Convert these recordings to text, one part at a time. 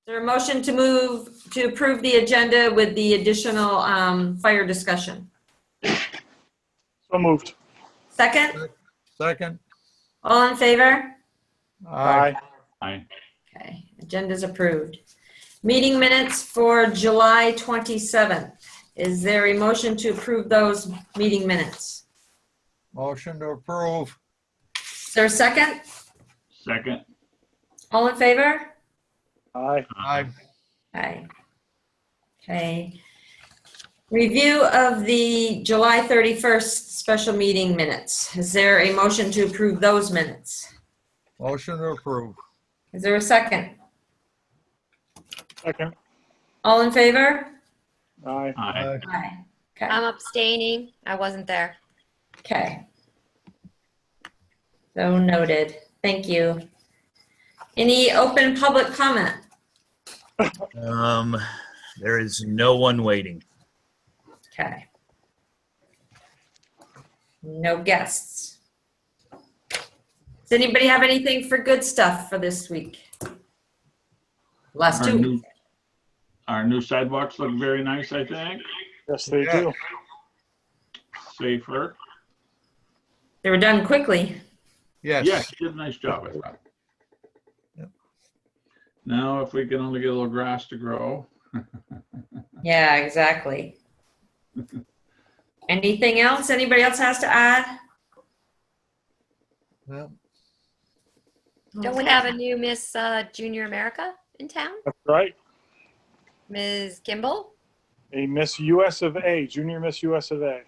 there a motion to move to approve the agenda with the additional fire discussion? So moved. Second? Second. All in favor? Aye. Aye. Okay, agenda's approved. Meeting minutes for July 27th. Is there a motion to approve those meeting minutes? Motion to approve. Is there a second? Second. All in favor? Aye. Aye. Aye. Okay. Review of the July 31st special meeting minutes. Is there a motion to approve those minutes? Motion to approve. Is there a second? Second. All in favor? Aye. Aye. Aye. Okay. I'm abstaining. I wasn't there. Okay. So noted. Thank you. Any open public comment? There is no one waiting. Okay. No guests. Does anybody have anything for good stuff for this week? Last Our 2 new- weeks. Our new sidewalks look very nice, I think. Yes, they Yeah. do. Safer. They were done quickly. Yes. Yes, you did a nice job, I thought. Yep. Now, if we can only get a little grass to grow. Yeah, exactly. Anything else? Anybody else has to add? Well, Don't we have a new Miss Junior America in town? That's right. Ms. Kimball? A Miss US of A, Junior Miss US of A.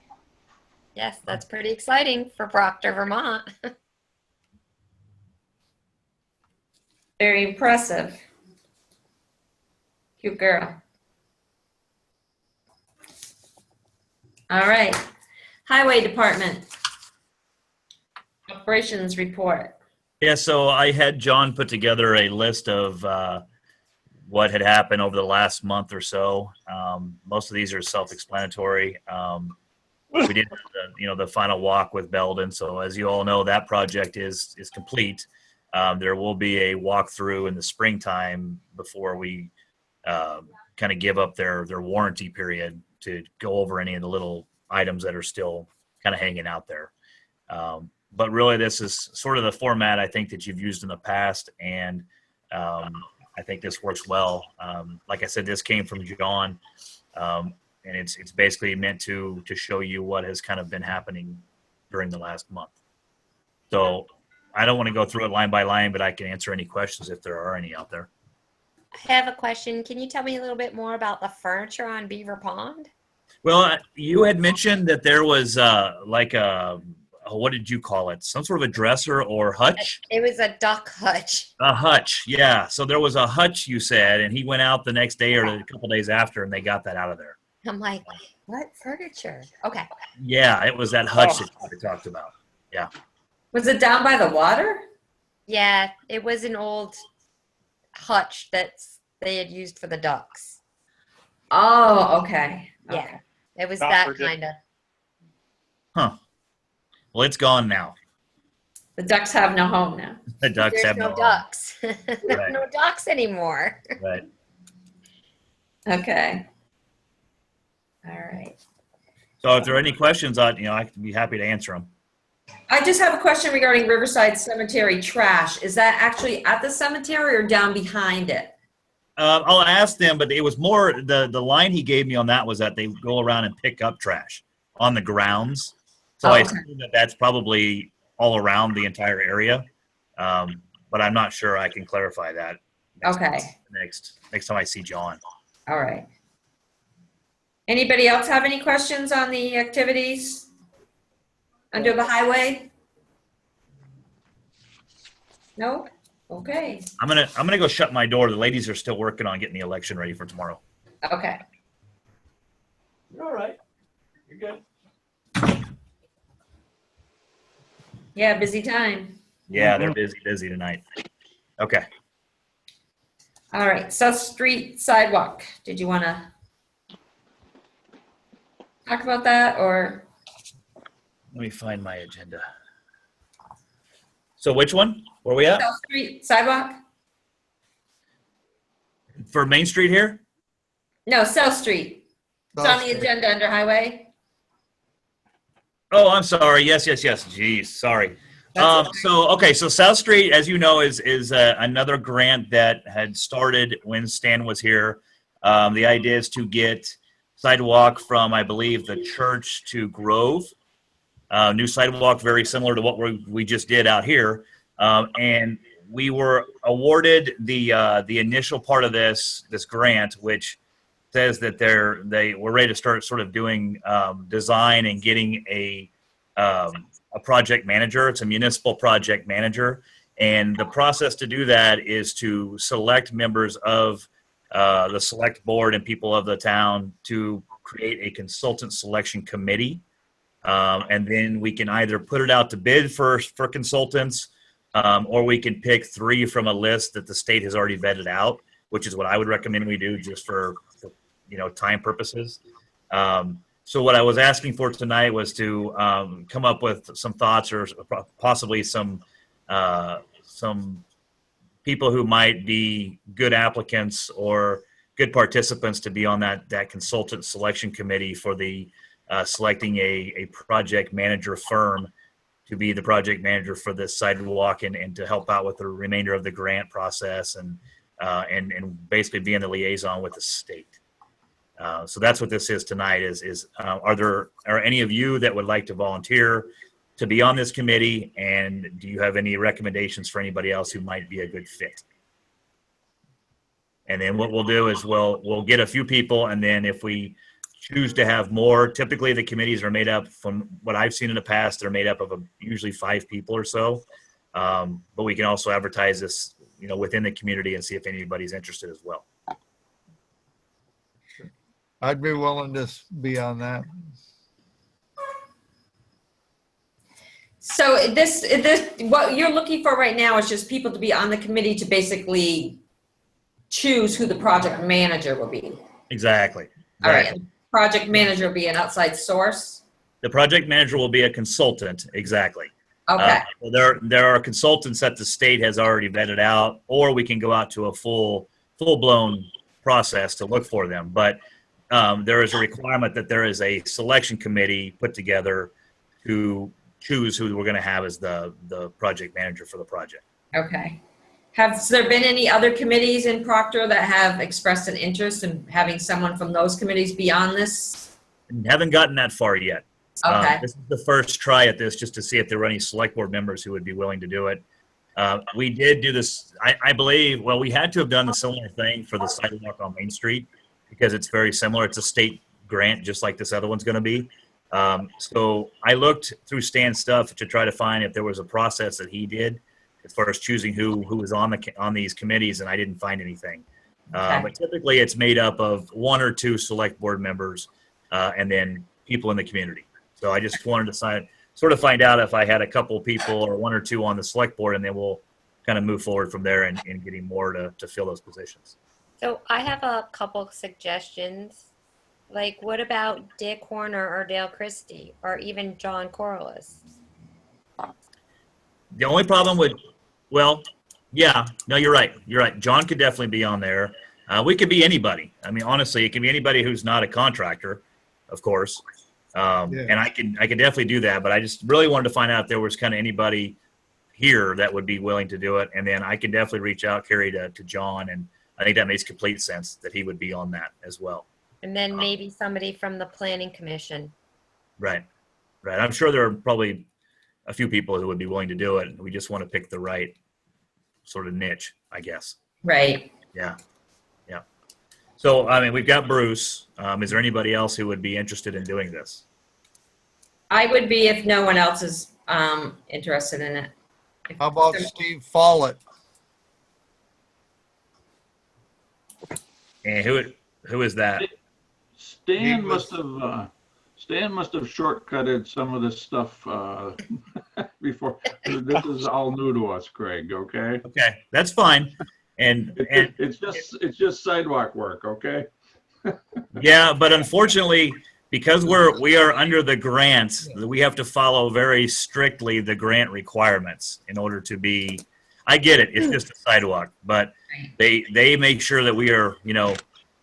Yes, that's pretty exciting for Proctor, Vermont. Very impressive. Cute girl. All right. Highway Department. Operations report. Yeah, so I had John put together a list of what had happened over the last month or so. Most of these are self-explanatory. We did, the final walk with Belden. So as you all know, that project is complete. There will be a walkthrough in the springtime before we kind of give up their warranty period to go over any of the little items that are still kind of hanging out there. But really, this is sort of the format I think that you've used in the past, and I think this works well. Like I said, this came from John, and it's basically meant to show you what has kind of been happening during the last month. So I don't want to go through it line by line, but I can answer any questions if there are any out there. I have a question. Can you tell me a little bit more about the furniture on Beaver Pond? Well, you had mentioned that there was what did you call it? Some sort of a dresser or hutch? It was a duck hutch. A hutch, yeah. So there was a hutch, you said, and he went out the next day or a couple days after, and they got that out of there. I'm like, what furniture? Okay. Yeah, it was that hutch that we talked about. Yeah. Was it down by the water? Yeah, it was an old hutch that they had used for the ducks. Oh, okay. Yeah. Okay. It was Not that forget- kind of. Huh. Well, it's gone now. The ducks have no home now. The ducks There's have no no ducks. There are Right. no ducks anymore. home. Right. Okay. All right. So if there are any questions, I can be happy to answer them. I just have a question regarding Riverside Cemetery trash. Is that actually at the cemetery or down behind it? I'll ask them, but it was more the line he gave me on that was that they go around and pick up trash on the grounds. So I Okay. assume that that's probably all around the entire area, but I'm not sure. I can clarify that. Okay. Next time I see John. All right. Anybody else have any questions on the activities under the highway? No? Okay. I'm gonna go shut my door. The ladies are still working on getting the election ready for tomorrow. Okay. You're all right. You're good. Yeah, busy time. Yeah, they're busy tonight. Okay. All right, South Street sidewalk. Did you want to talk about that or? Let me find my agenda. So which one? Where we at? South Street sidewalk? For Main Street here? No, South Street. It's on the agenda under highway. Oh, I'm sorry. Yes. Jeez, sorry. That's So South Street, as you know, is another grant that had started when Stan was here. The idea is to get sidewalk from, I believe, the church to Grove. New sidewalk, very similar to what we just did out here. And we were awarded the initial part of this grant, which says that they were ready to start sort of doing design and getting a project manager. It's a municipal project manager, and the process to do that is to select members of the select board and people of the town to create a consultant selection committee, and then we can either put it out to bid for consultants, or we can pick 3 from a list that the state has already vetted out, which is what I would recommend we do just for time purposes. So what I was asking for tonight was to come up with some thoughts or possibly some people who might be good applicants or good participants to be on that consultant selection committee for the selecting a project manager firm to be the project manager for this sidewalk and to help out with the remainder of the grant process and basically being the liaison with the state. So that's what this is tonight are any of you that would like to volunteer to be on this committee, and do you have any recommendations for anybody else who might be a good fit? And then what we'll do is we'll get a few people, and then if we choose to have more, typically the committees are made up, from what I've seen in the past, they're made up of usually 5 people or so. But we can also advertise this, within the community and see if anybody's interested as well. I'd be willing to be on that. So this what you're looking for right now is just people to be on the committee to basically choose who the project manager will be. Exactly. All right. Project manager will be an outside source. The project manager will be a consultant. Exactly. Okay. There are consultants that the state has already vetted out, or we can go out to a full-blown process to look for them. But there is a requirement that there is a selection committee put together to choose who we're going to have as the project manager for the project. Okay. Has there been any other committees in Proctor that have expressed an interest in having someone from those committees be on this? Haven't gotten that far yet. Okay. This is the first try at this, just to see if there were any select board members who would be willing to do it. We did do this, I believe, well, we had to have done the similar thing for the sidewalk on Main Street because it's very similar. It's a state grant, just like this other one's going to be. So I looked through Stan's stuff to try to find if there was a process that he did as far as choosing who was on these committees, and I didn't find anything. Okay. But typically it's made up of 1 or 2 select board members and then people in the community. So I just wanted to sort of find out if I had a couple people or 1 or 2 on the select board, and then we'll kind of move forward from there and getting more to fill those positions. So I have a couple suggestions. Like, what about Dick Horner or Dale Christie or even John Corliss? The only problem with, well, yeah, no, you're right. You're right. John could definitely be on there. We could be anybody. I mean, honestly, it can be anybody who's not a contractor, of course. And I can definitely do that, but I just really wanted to find out if there was kind of anybody here that would be willing to do it. And then I can definitely reach out, Carrie, to John. And I think that makes complete sense that he would be on that as well. And then maybe somebody from the Planning Commission. Right. I'm sure there are probably a few people who would be willing to do it. We just want to pick the right sort of niche, I guess. Right. Yeah. So, I mean, we've got Bruce. Is there anybody else who would be interested in doing this? I would be if no one else is interested in it. How about Steve Follett? And who is that? Stan He must have shortcutted some of this stuff before. This is all new to us, Craig. Okay. Okay, that's fine. And It's just sidewalk work. Okay. yeah, but unfortunately, because we are under the grants, we have to follow very strictly the grant requirements in order to be. I get it; it's just a sidewalk, but They make sure that we are,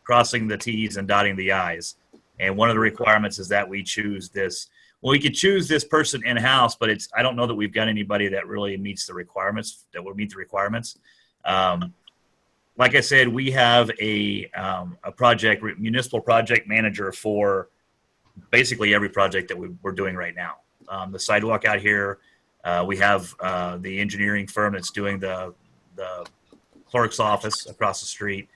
crossing the T's and dotting the I's. And one of the requirements is that we choose this. Well, we could choose this person in-house, but I don't know that we've got anybody that really meets the requirements, that will meet the requirements. Like I said, we have a municipal project manager for basically every project that we're doing right now. The sidewalk out here, we have the engineering firm that's doing the clerk's office across the street.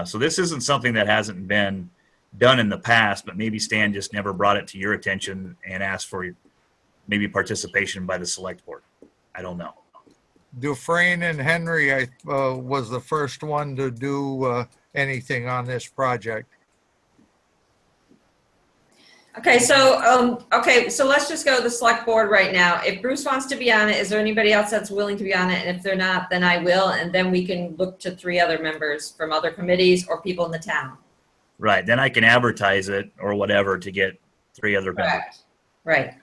So this isn't something that hasn't been done in the past, but maybe Stan just never brought it to your attention and asked for maybe participation by the select board. I don't know. Dufresne and Henry, was the first one to do anything on this project. Okay, so let's just go to the select board right now. If Bruce wants to be on it, is there anybody else that's willing to be on it? And if they're not, then I will, and then we can look to 3 other members from other committees or people in the town. Right. Then I can advertise it or whatever to get 3 other members. Correct. Right.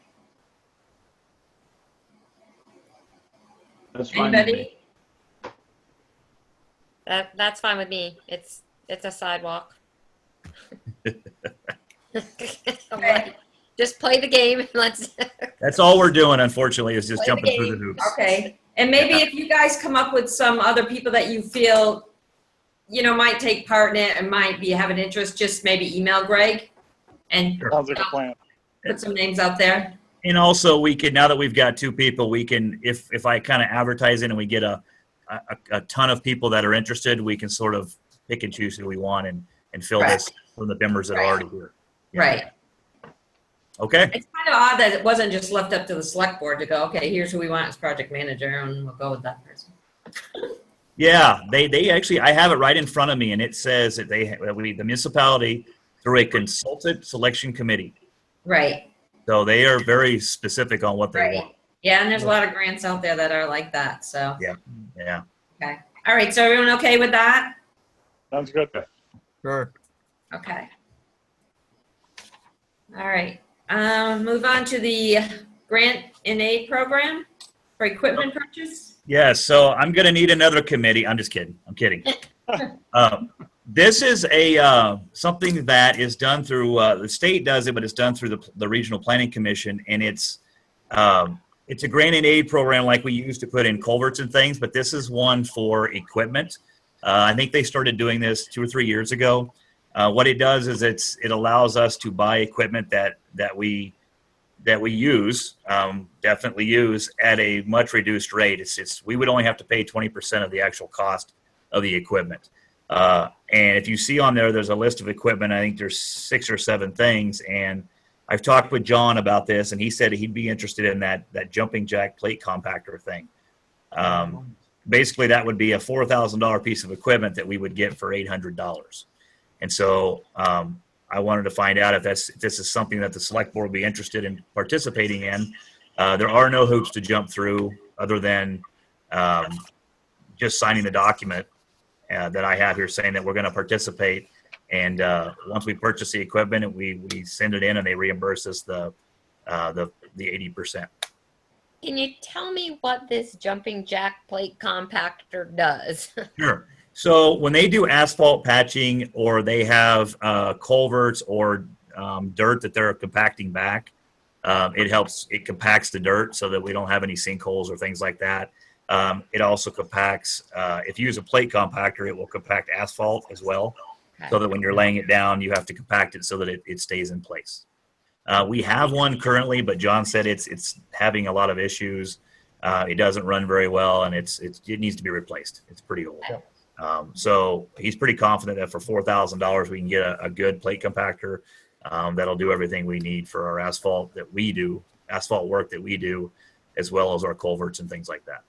That's fine. with me. Anybody? That's fine with me. It's a sidewalk. Okay. Just play the game and let's. That's all we're doing, unfortunately, is just Play the jumping through the game. hoops. Okay. And maybe if you guys come up with some other people that you feel, might take part in it and might have an interest, just maybe email Greg and Sounds like a plan. put some names out there. And also we could, now that we've got 2 people, we can, if I kind of advertise it and we get a ton of people that are interested, we can sort of pick and choose who we want and fill Right. this from the members that are Right. already here. Yeah. Right. Okay. It's kind of odd that it wasn't just left up to the select board to go, okay, here's who we want as project manager, and we'll go with that person. Yeah, they actually, I have it right in front of me, and it says that the municipality through a consultant selection committee. Right. So they are very specific on what they Right. want. Yeah, and there's a lot of grants out there that are like that, so. Yeah. Okay. All right, so everyone okay with that? Sounds good. Sure. Okay. All right, move on to the Grant Aid Program for equipment purchase. Yeah, so I'm going to need another committee. I'm just kidding. I'm kidding. This is something that is done through, the state does it, but it's done through the Regional Planning Commission, and it's a Granite Aid Program like we used to put in culverts and things, but this is one for equipment. I think they started doing this 2 or 3 years ago. What it does is it allows us to buy equipment that we use, definitely use at a much reduced rate. We would only have to pay 20% of the actual cost of the equipment. And if you see on there's a list of equipment, I think there's 6 or 7 things. And I've talked with John about this, and he said he'd be interested in that jumping jack plate compactor thing. Basically, that would be a $4,000 piece of equipment that we would get for $800. And so I wanted to find out if this is something that the select board would be interested in participating in. There are no hoops to jump through other than just signing the document that I have here saying that we're going to participate. And once we purchase the equipment, we send it in and they reimburse us the 80%. Can you tell me what this jumping jack plate compactor does? Sure. So when they do asphalt patching or they have culverts or dirt that they're compacting back, it compacts the dirt so that we don't have any sinkholes or things like that. It also compacts, if you use a plate compactor, it will compact asphalt as well. Okay. So that when you're laying it down, you have to compact it so that it stays in place. We have one currently, but John said it's having a lot of issues. It doesn't run very well, and it needs to be replaced. It's pretty old. So he's pretty confident that for $4,000 we can get a good plate compactor that'll do everything we need for our asphalt work that we do, as well as our culverts and things like that.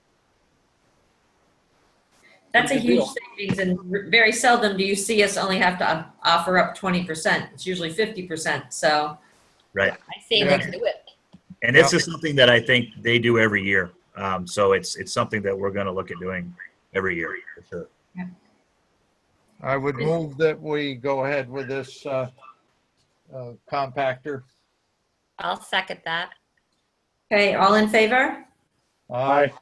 That's a huge savings, and very seldom do you see us only have to offer up 20%. It's usually 50%, so. Right. I say let's do it. And this is something that I think they do every year. So it's something that we're going to look at doing every year for sure. I would move that we go ahead with this compactor. I'll second that. Okay, all in favor? Aye.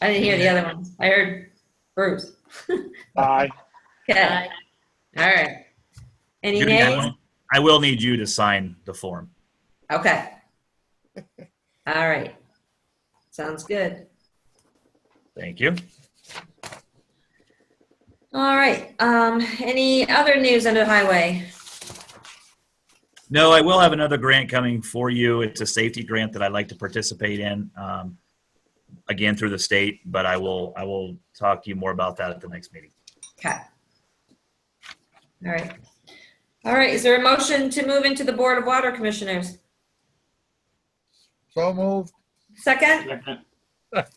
I didn't hear the other ones. I heard Bruce. Aye. Okay, all right. Any Judy, nays? I will need you to sign the form. Okay. All right. Sounds good. Thank you. All right, any other news under highway? No, I will have another grant coming for you. It's a safety grant that I'd like to participate in, again, through the state, but I will talk to you more about that at the next meeting. Okay. All right. All right, is there a motion to move into the Board of Water Commissioners? So moved. Second? Second.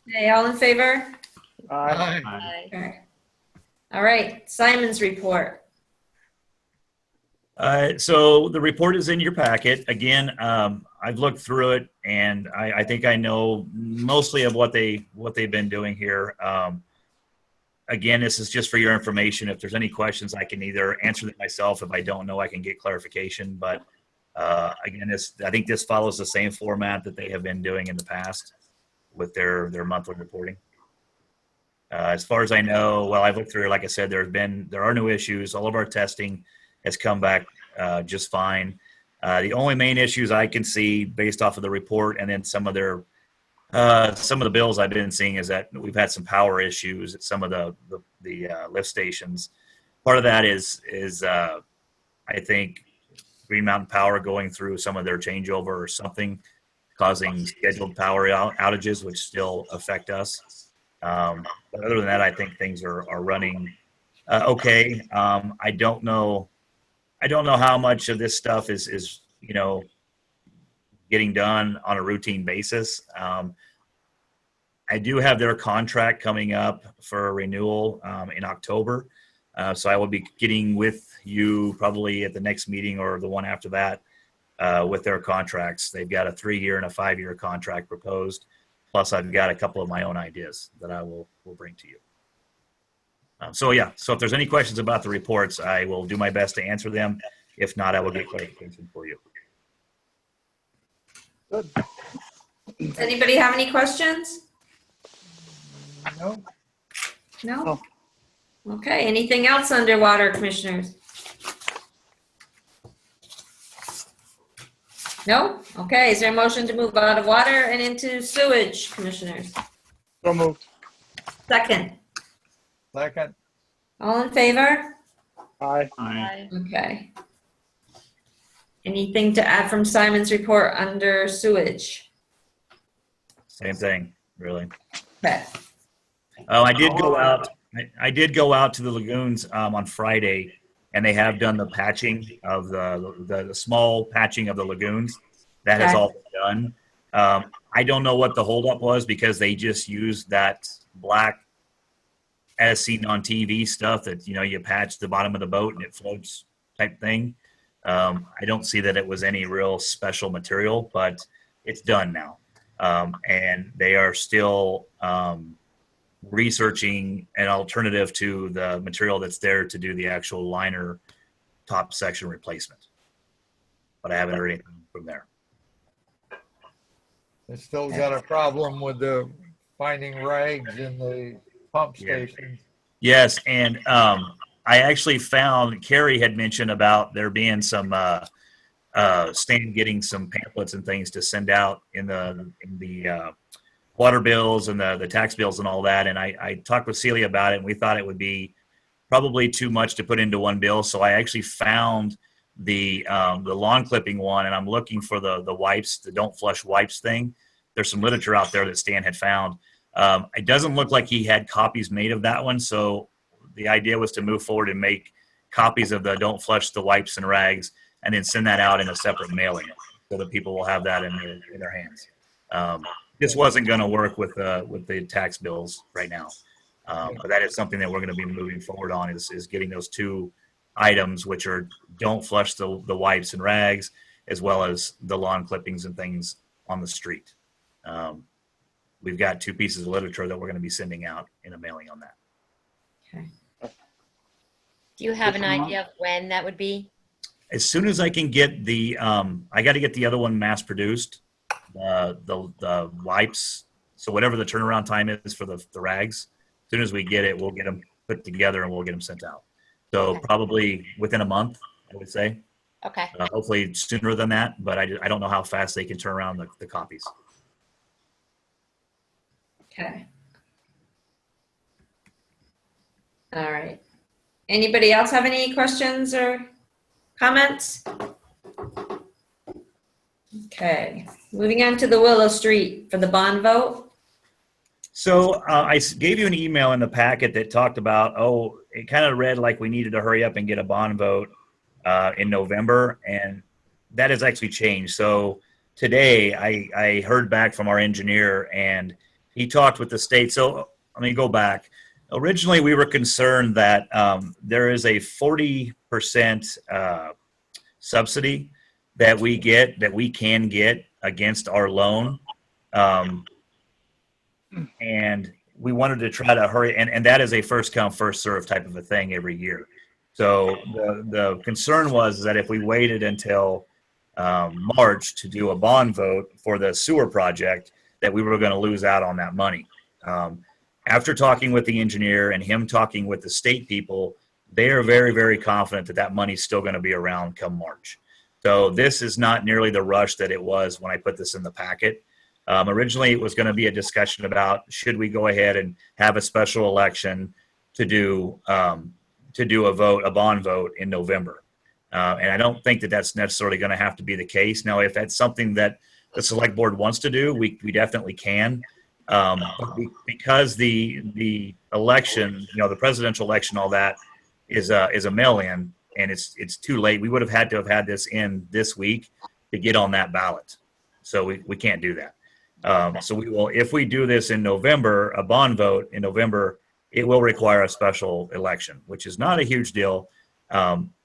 Okay, all in favor? Aye. Aye. Okay. All right, Simon's report. So the report is in your packet. Again, I've looked through it, and I think I know mostly of what they've been doing here. Again, this is just for your information. If there's any questions, I can either answer them myself. If I don't know, I can get clarification. But again, I think this follows the same format that they have been doing in the past with their monthly reporting. As far as I know, well, I've looked through it. Like I said, there are no issues. All of our testing has come back just fine. The only main issues I can see based off of the report and then some of the bills I've been seeing is that we've had some power issues at some of the lift stations. Part of that is I think Green Mountain Power going through some of their changeover or something, causing scheduled power outages, which still affect us. But other than that, I think things are running okay. I don't know how much of this stuff is getting done on a routine basis. I do have their contract coming up for a renewal in October. So I will be getting with you probably at the next meeting or the one after that with their contracts. They've got a 3-year and a 5-year contract proposed. Plus, I've got a couple of my own ideas that I will bring to you. So if there's any questions about the reports, I will do my best to answer them. If not, I will get clarification for you. Good. Does anybody have any questions? No. No? Okay, anything else under Water Commissioners? No? Okay, is there a motion to move out of water and into sewage, Commissioners? So moved. Second. Second. All in favor? Aye. Aye. Okay. Anything to add from Simon's report under sewage? Same thing, really. Okay. Oh, I did go out. I did go out to the lagoons on Friday, and they have done the patching of the small patching of the lagoons. That has Okay. all been done. I don't know what the holdup was because they just used that black, as seen on TV stuff that you patch the bottom of the boat and it floats type thing. I don't see that it was any real special material, but it's done now, and they are still researching an alternative to the material that's there to do the actual liner top section replacement. But I haven't heard anything from there. They still got a problem with the finding rags in the pump Yeah. station. Yes, and I actually found Carrie had mentioned about there being some Stan getting some pamphlets and things to send out in the water bills and the tax bills and all that. And I talked with Celia about it, and we thought it would be probably too much to put into one bill. So I actually found the lawn clipping one, and I'm looking for the wipes, the don't flush wipes thing. There's some literature out there that Stan had found. It doesn't look like he had copies made of that one. So the idea was to move forward and make copies of the don't flush the wipes and rags, and then send that out in a separate mailing so that people will have that in their hands. This wasn't going to work with the tax bills right now. But that is something that we're going to be moving forward on is getting those two items, which are don't flush the wipes and rags, as well as the lawn clippings and things on the street. We've got 2 pieces of literature that we're going to be sending out in a mailing on that. Okay. Do you have an Different idea of when that would be? As soon as I can get I got to get the other one mass produced, the wipes So whatever the turnaround time is for the rags, as soon as we get it, we'll get them put together and we'll get them sent out. So Okay. probably within a month, I would say. Okay. Hopefully sooner than that, but I don't know how fast they can turn around the copies. Okay. All right. Anybody else have any questions or comments? Okay, moving on to the Willow Street for the bond vote. So gave you an email in the packet that talked about, it kind of read like we needed to hurry up and get a bond vote in November, and that has actually changed. So today I heard back from our engineer, and he talked with the state. So let me go back. Originally, we were concerned that there is a 40% subsidy that we can get against our loan. And we wanted to try to hurry, and that is a first come, first serve type of a thing every year. So the concern was that if we waited until March to do a bond vote for the sewer project, that we were going to lose out on that money. After talking with the engineer and him talking with the state people, they are very, very confident that that money's still going to be around come March. So this is not nearly the rush that it was when I put this in the packet. Originally, it was going to be a discussion about should we go ahead and have a special election to do a bond vote in November. And I don't think that that's necessarily going to have to be the case. Now, if that's something that the select board wants to do, we definitely can. Because the election, the presidential election, all that is a mail-in, and it's too late. We would have had to have had this in this week to get on that ballot. So we can't do that. So we will, if we do this in November, a bond vote in November, it will require a special election, which is not a huge deal.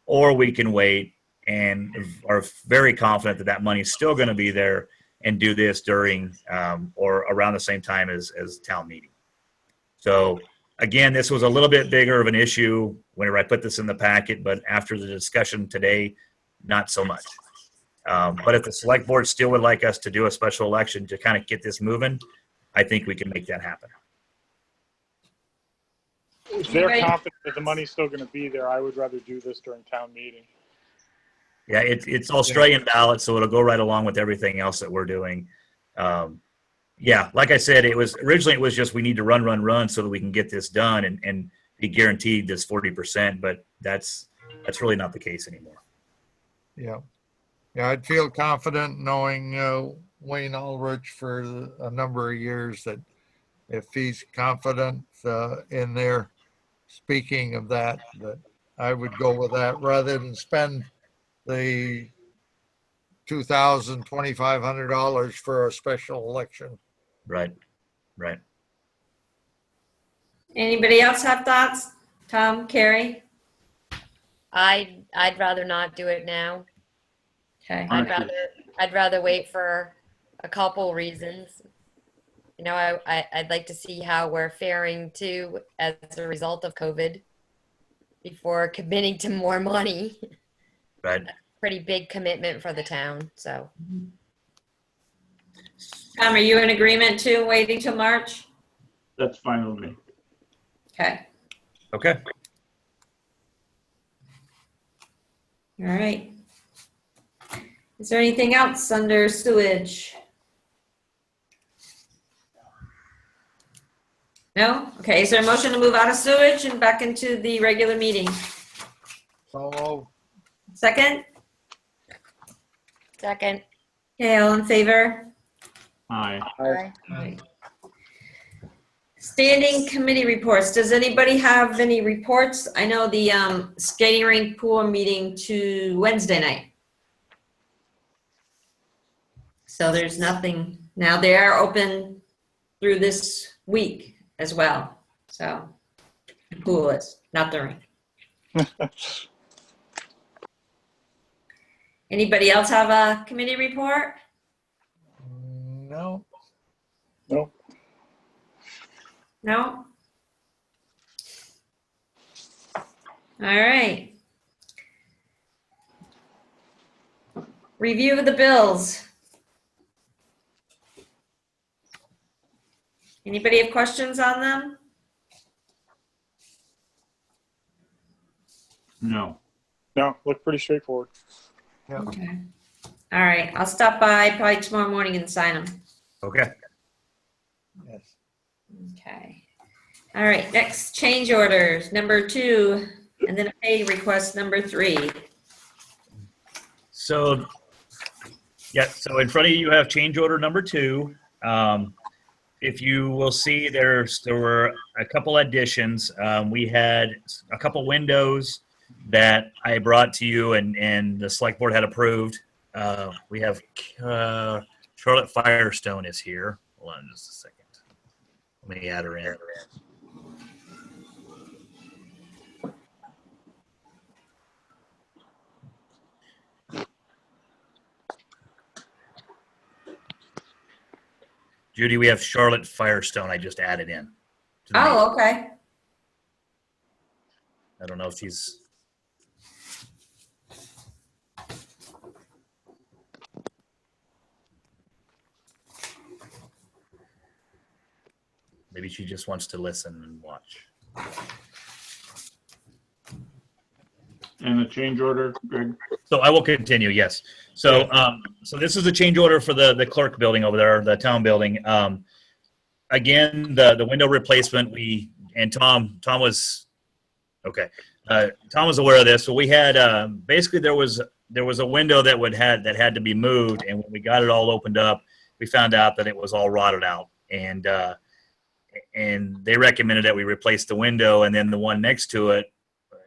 Or we can wait and are very confident that that money is still going to be there and do this during or around the same time as town meeting. So again, this was a little bit bigger of an issue whenever I put this in the packet, but after the discussion today, not so much. But if the select board still would like us to do a special election to kind of get this moving, I think we can make that happen. If they're Right. confident that the money's still going to be there, I would rather do this during town meeting. Yeah, it's Australian ballot, so it'll go right along with everything else that we're doing. Yeah, like I said, originally it was just we need to run so that we can get this done and be guaranteed this 40%, but that's really not the case anymore. Yeah. Yeah, I'd feel confident knowing Wayne Ulrich for a number of years that if he's confident in their speaking of that I would go with that rather than spend the $2,000, $2,500 for a special election. Right. Anybody else have thoughts? Tom, Carrie? I'd rather not do it now. Okay. I'd rather wait for a couple reasons. I'd like to see how we're faring too as a result of COVID before committing to more money. Right. Pretty big commitment for the town, so. Tom, are you in agreement to waiting till March? That's fine with me. Okay. Okay. All right. Is there anything else under sewage? No? Okay, is there a motion to move out of sewage and back into the regular meeting? So Second? Second. Okay, all in favor? Aye. Aye. Standing committee reports. Does anybody have any reports? I know the skating rink pool meeting to Wednesday night. So there's nothing. Now they are open through this week as well. So the pool is, not the rink. Anybody else have a committee report? no, No. No? All right. Review of the bills. Anybody have questions on them? No. No, look pretty straightforward. Yeah. Okay. All right, I'll stop by probably tomorrow morning and sign them. Okay. Yes. Okay. All right, next change orders, number 2, and then a pay request, number 3. So, yeah, so in front of you, you have change order number 2. If you will see, there were a couple additions. We had a couple windows that I brought to you and the select board had approved. We have Charlotte Firestone is here. Hold on just a second. Let me add her in. Judy, we have Charlotte Firestone I just added in. to the meeting. Oh, okay. I don't know if she's. Maybe she just wants to listen and watch. And the change order, Greg? So I will continue, yes. So so this is a change order for the clerk building over there, the town building. Again, the window replacement, Tom was, okay. Tom was aware of this. So we had, basically there was a window that had to be moved, and when we got it all opened up, we found out that it was all rotted out. And they recommended that we replace the window, and then the one next to it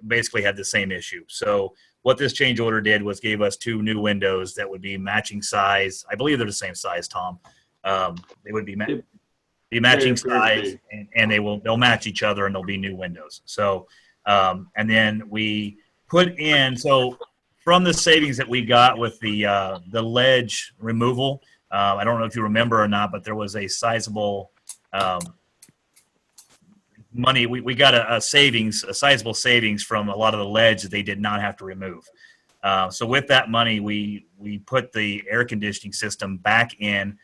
basically had the same issue. So what this change order did was gave us 2 new windows that would be matching size. I believe they're the same size, Tom. They would be matching size, and they'll match each other, and they'll be new windows. So and then we put in, so from the savings that we got with the ledge removal, I don't know if you remember or not, but there was a sizable money. We got a sizable savings from a lot of the ledge that they did not have to remove. So with that money, we put the air conditioning system back in.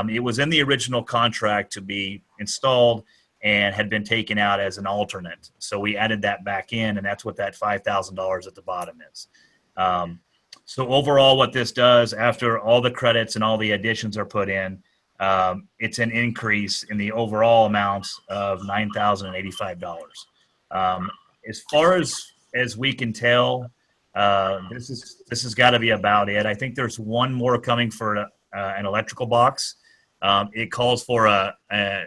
It was in the original contract to be installed and had been taken out as an alternate. So we added that back in, and that's what that $5,000 at the bottom is. So overall, what this does, after all the credits and all the additions are put in, it's an increase in the overall amount of $9,085. As far as we can tell, this has got to be about it. I think there's one more coming for an electrical box. It calls for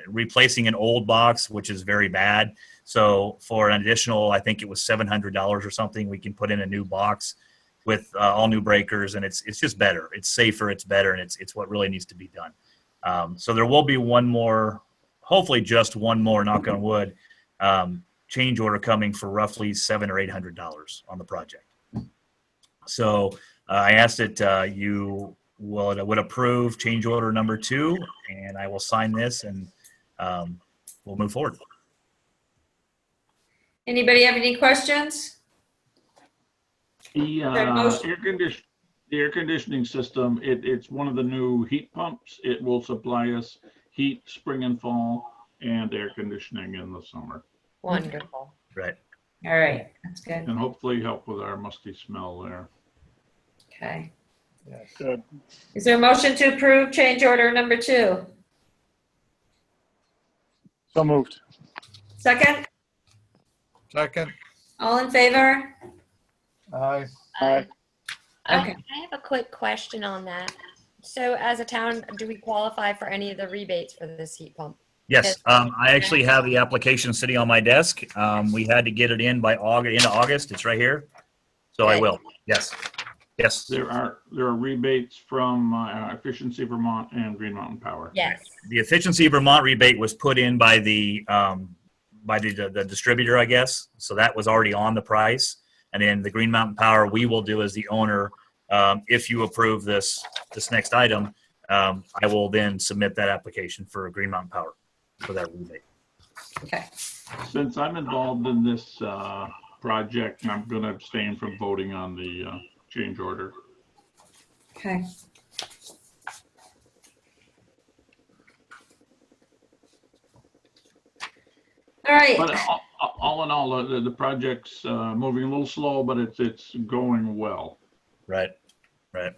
replacing an old box, which is very bad. So for an additional, I think it was $700 or something, we can put in a new box with all new breakers, and it's just better. It's safer, it's better, and it's what really needs to be done. So there will be one more, hopefully just one more, knock on wood, change order coming for roughly $700 or $800 on the project. So I asked that you would approve change order number 2, and I will sign this, and we'll move forward. Anybody have any questions? The air conditioning system, it's one of the new heat pumps. It will supply us heat spring and fall and air conditioning in the summer, Wonderful. Right. All right, that's good. and hopefully help with our musty smell there. Okay. Yes. Good. Is there a motion to approve change order number 2? So moved. Second? Second. All in favor? Aye. Aye. Okay. I have a quick question on that. So as a town, do we qualify for any of the rebates for this heat pump? Yes, I actually have the application sitting on my desk. We had to get it in by into August. It's right here. So I will. Yes. Yes. There are rebates from Efficiency Vermont and Green Mountain Power. Yes. The Efficiency Vermont rebate was put in by the distributor, I guess. So that was already on the price. And then the Green Mountain Power, we will do as the owner. If you approve this next item, I will then submit that application for Green Mountain Power for that rebate. Okay. Since I'm involved in this project, I'm going to abstain from voting on the change order. Okay. All right. But all in all, the project's moving a little slow, but it's going well. Right. Right.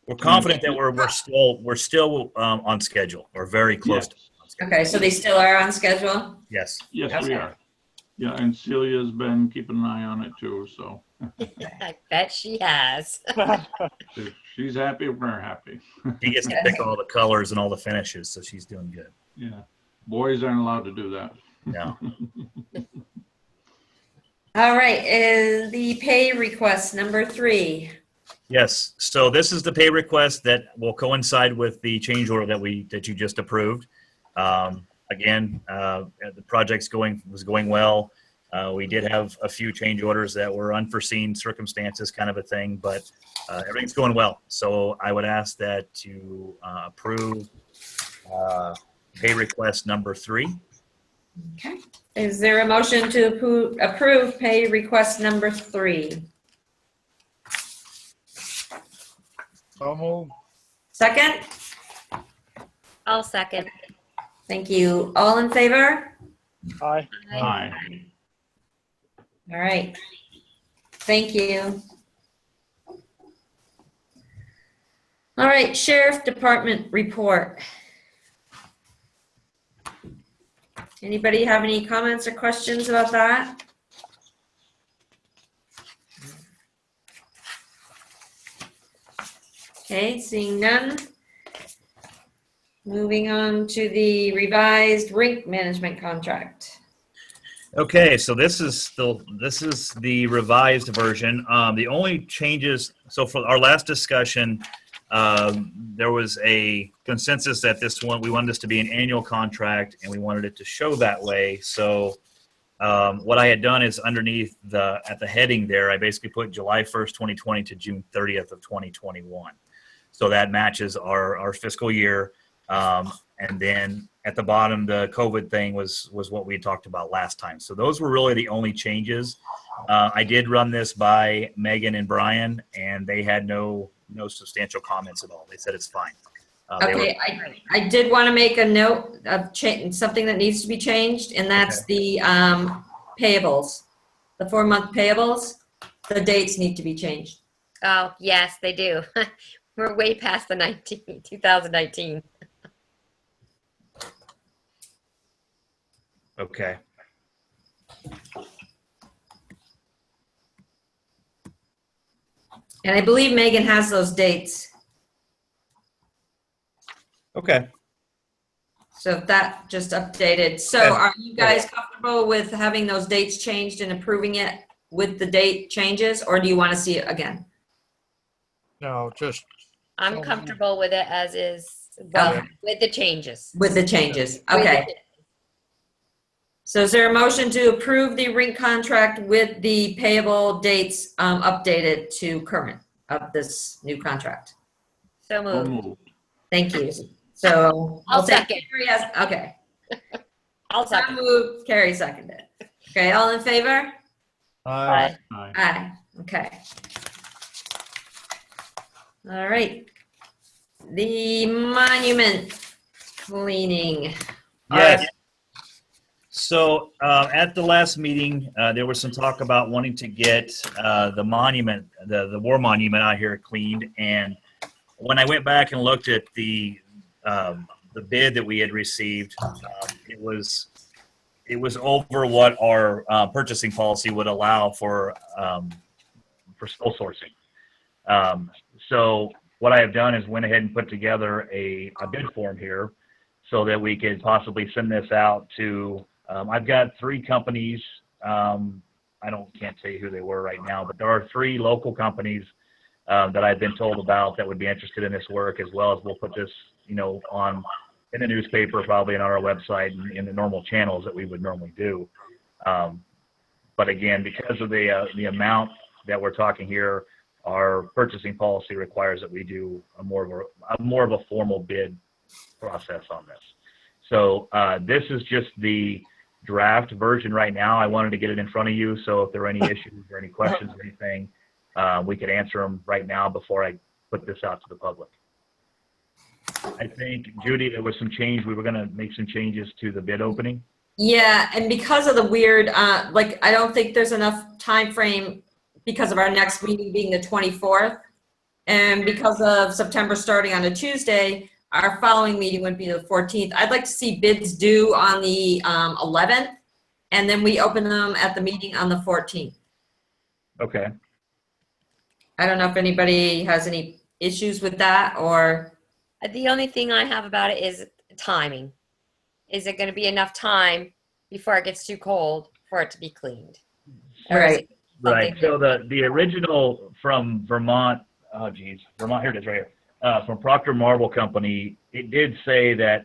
We're confident that we're still on schedule. We're very close to Yes. on schedule. Okay, so they still are on schedule? Yes. Yes, Okay. we are. Yeah, and Celia's been keeping an eye on it too, so I bet she has. if she's happy, we're happy. She gets to pick all the colors and all the finishes, so she's doing good. Yeah, boys aren't allowed to do that. Yeah. All right, is the pay request number 3. Yes. So this is the pay request that will coincide with the change order that you just approved. Again, the project's was going well. We did have a few change orders that were unforeseen circumstances, kind of a thing, but everything's going well. So I would ask that to approve pay request number 3. Okay. Is there a motion to approve pay request number 3? So move. Second? I'll second. Thank you. All in favor? Aye. Aye. All right. Thank you. All right, Sheriff Department report. Anybody have any comments or questions about that? Okay, seeing none. Moving on to the revised rink management contract. Okay, so this is the revised version. The only changes, so for our last discussion, there was a consensus that we wanted this to be an annual contract and we wanted it to show that way. So what I had done is underneath at the heading there, I basically put July 1st, 2020 to June 30th of 2021. So that matches our fiscal year. And then at the bottom, the COVID thing was what we talked about last time. So those were really the only changes. I did run this by Megan and Brian, and they had no substantial comments at all. They said it's fine. Okay, I did want to make a note of something that needs to be changed, and that's the payables, the 4-month payables. The dates need to be changed. Oh, yes, they do. We're way past the 2019. Okay. And I believe Megan has those dates. Okay. So if that just updated. So Okay. are you guys comfortable with having those dates changed and approving it with the date changes, or do you want to see it again? No, just. I'm So- comfortable with it as is, well, Okay. with the changes. With the changes, With the okay. changes. So is there a motion to approve the rink contract with the payable dates updated to current of this new contract? So So moved. moved. Thank you. So. I'll we'll take second. Carrie as- Okay. I'll So second. moved, Carrie seconded. Okay, all in favor? Aye. Aye. Aye, okay. All right. The monument cleaning. All Yes. right. So at the last meeting, there was some talk about wanting to get the monument, the war monument out here cleaned. And when I went back and looked at the bid that we had received, it was over what our purchasing policy would allow for sole sourcing. So what I have done is went ahead and put together a bid form here so that we could possibly send this out to. I've got 3 companies. Can't tell you who they were right now, but there are 3 local companies that I've been told about that would be interested in this work, as well as we'll put this, on in the newspaper, probably on our website and in the normal channels that we would normally do. But again, because of the amount that we're talking here, our purchasing policy requires that we do a more of a formal bid process on this. So this is just the draft version right now. I wanted to get it in front of you, so if there are any issues or any questions or anything, we could answer them right now before I put this out to the public. I think, Judy, there was some change. We were going to make some changes to the bid opening. Yeah, and because of the weird, like, I don't think there's enough time frame because of our next meeting being the 24th. And because of September starting on a Tuesday, our following meeting would be the 14th. I'd like to see bids due on the 11th, and then we open them at the meeting on the 14th. Okay. I don't know if anybody has any issues with that, or, The only thing I have about it is timing. Is it going to be enough time before it gets too cold for it to be cleaned? Or is it Right. something So that- the original from Vermont, oh geez, Vermont, here it is right here. From Proctor Marble Company, it did say that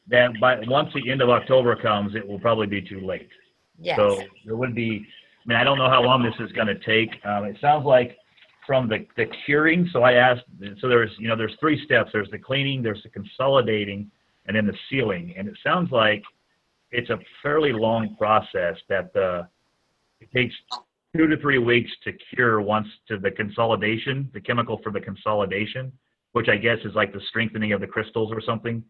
that by once the end of October comes, it will probably be too late. Yes. So there would be, I mean, I don't know how long this is going to take. It sounds like from the curing, so I asked, so there's 3 steps. There's the cleaning, there's the consolidating, and then the sealing. And it sounds like it's a fairly long process that it takes 2 to 3 weeks to cure once to the consolidation, the chemical for the consolidation, which I guess is like the strengthening of the crystals or something.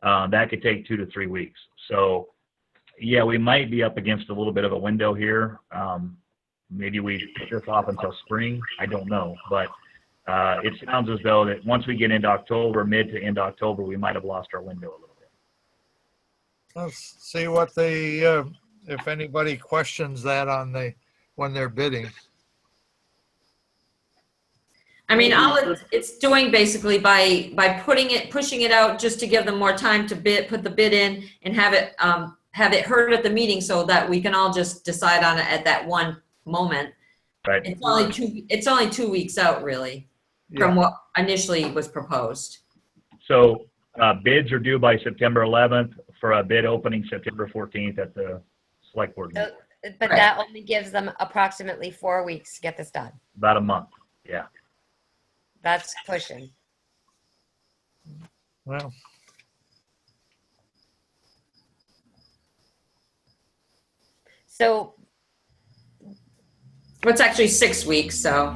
That could take 2 to 3 weeks. So yeah, we might be up against a little bit of a window here. Maybe we put this off until spring. I don't know, but it sounds as though that once we get into October, mid to end October, we might have lost our window a little bit. Let's see what they, if anybody questions that when they're bidding. I mean, all it's doing basically by pushing it out just to give them more time to put the bid in and have it heard at the meeting so that we can all just decide on it at that one moment. Right. It's only 2 weeks out, really, from what initially was proposed. So bids are due by September 11th for a bid opening September 14th at the select board meeting. But that only gives them approximately 4 weeks to get this done. About a month. Yeah. That's pushing. Well, So It's actually 6 weeks, so.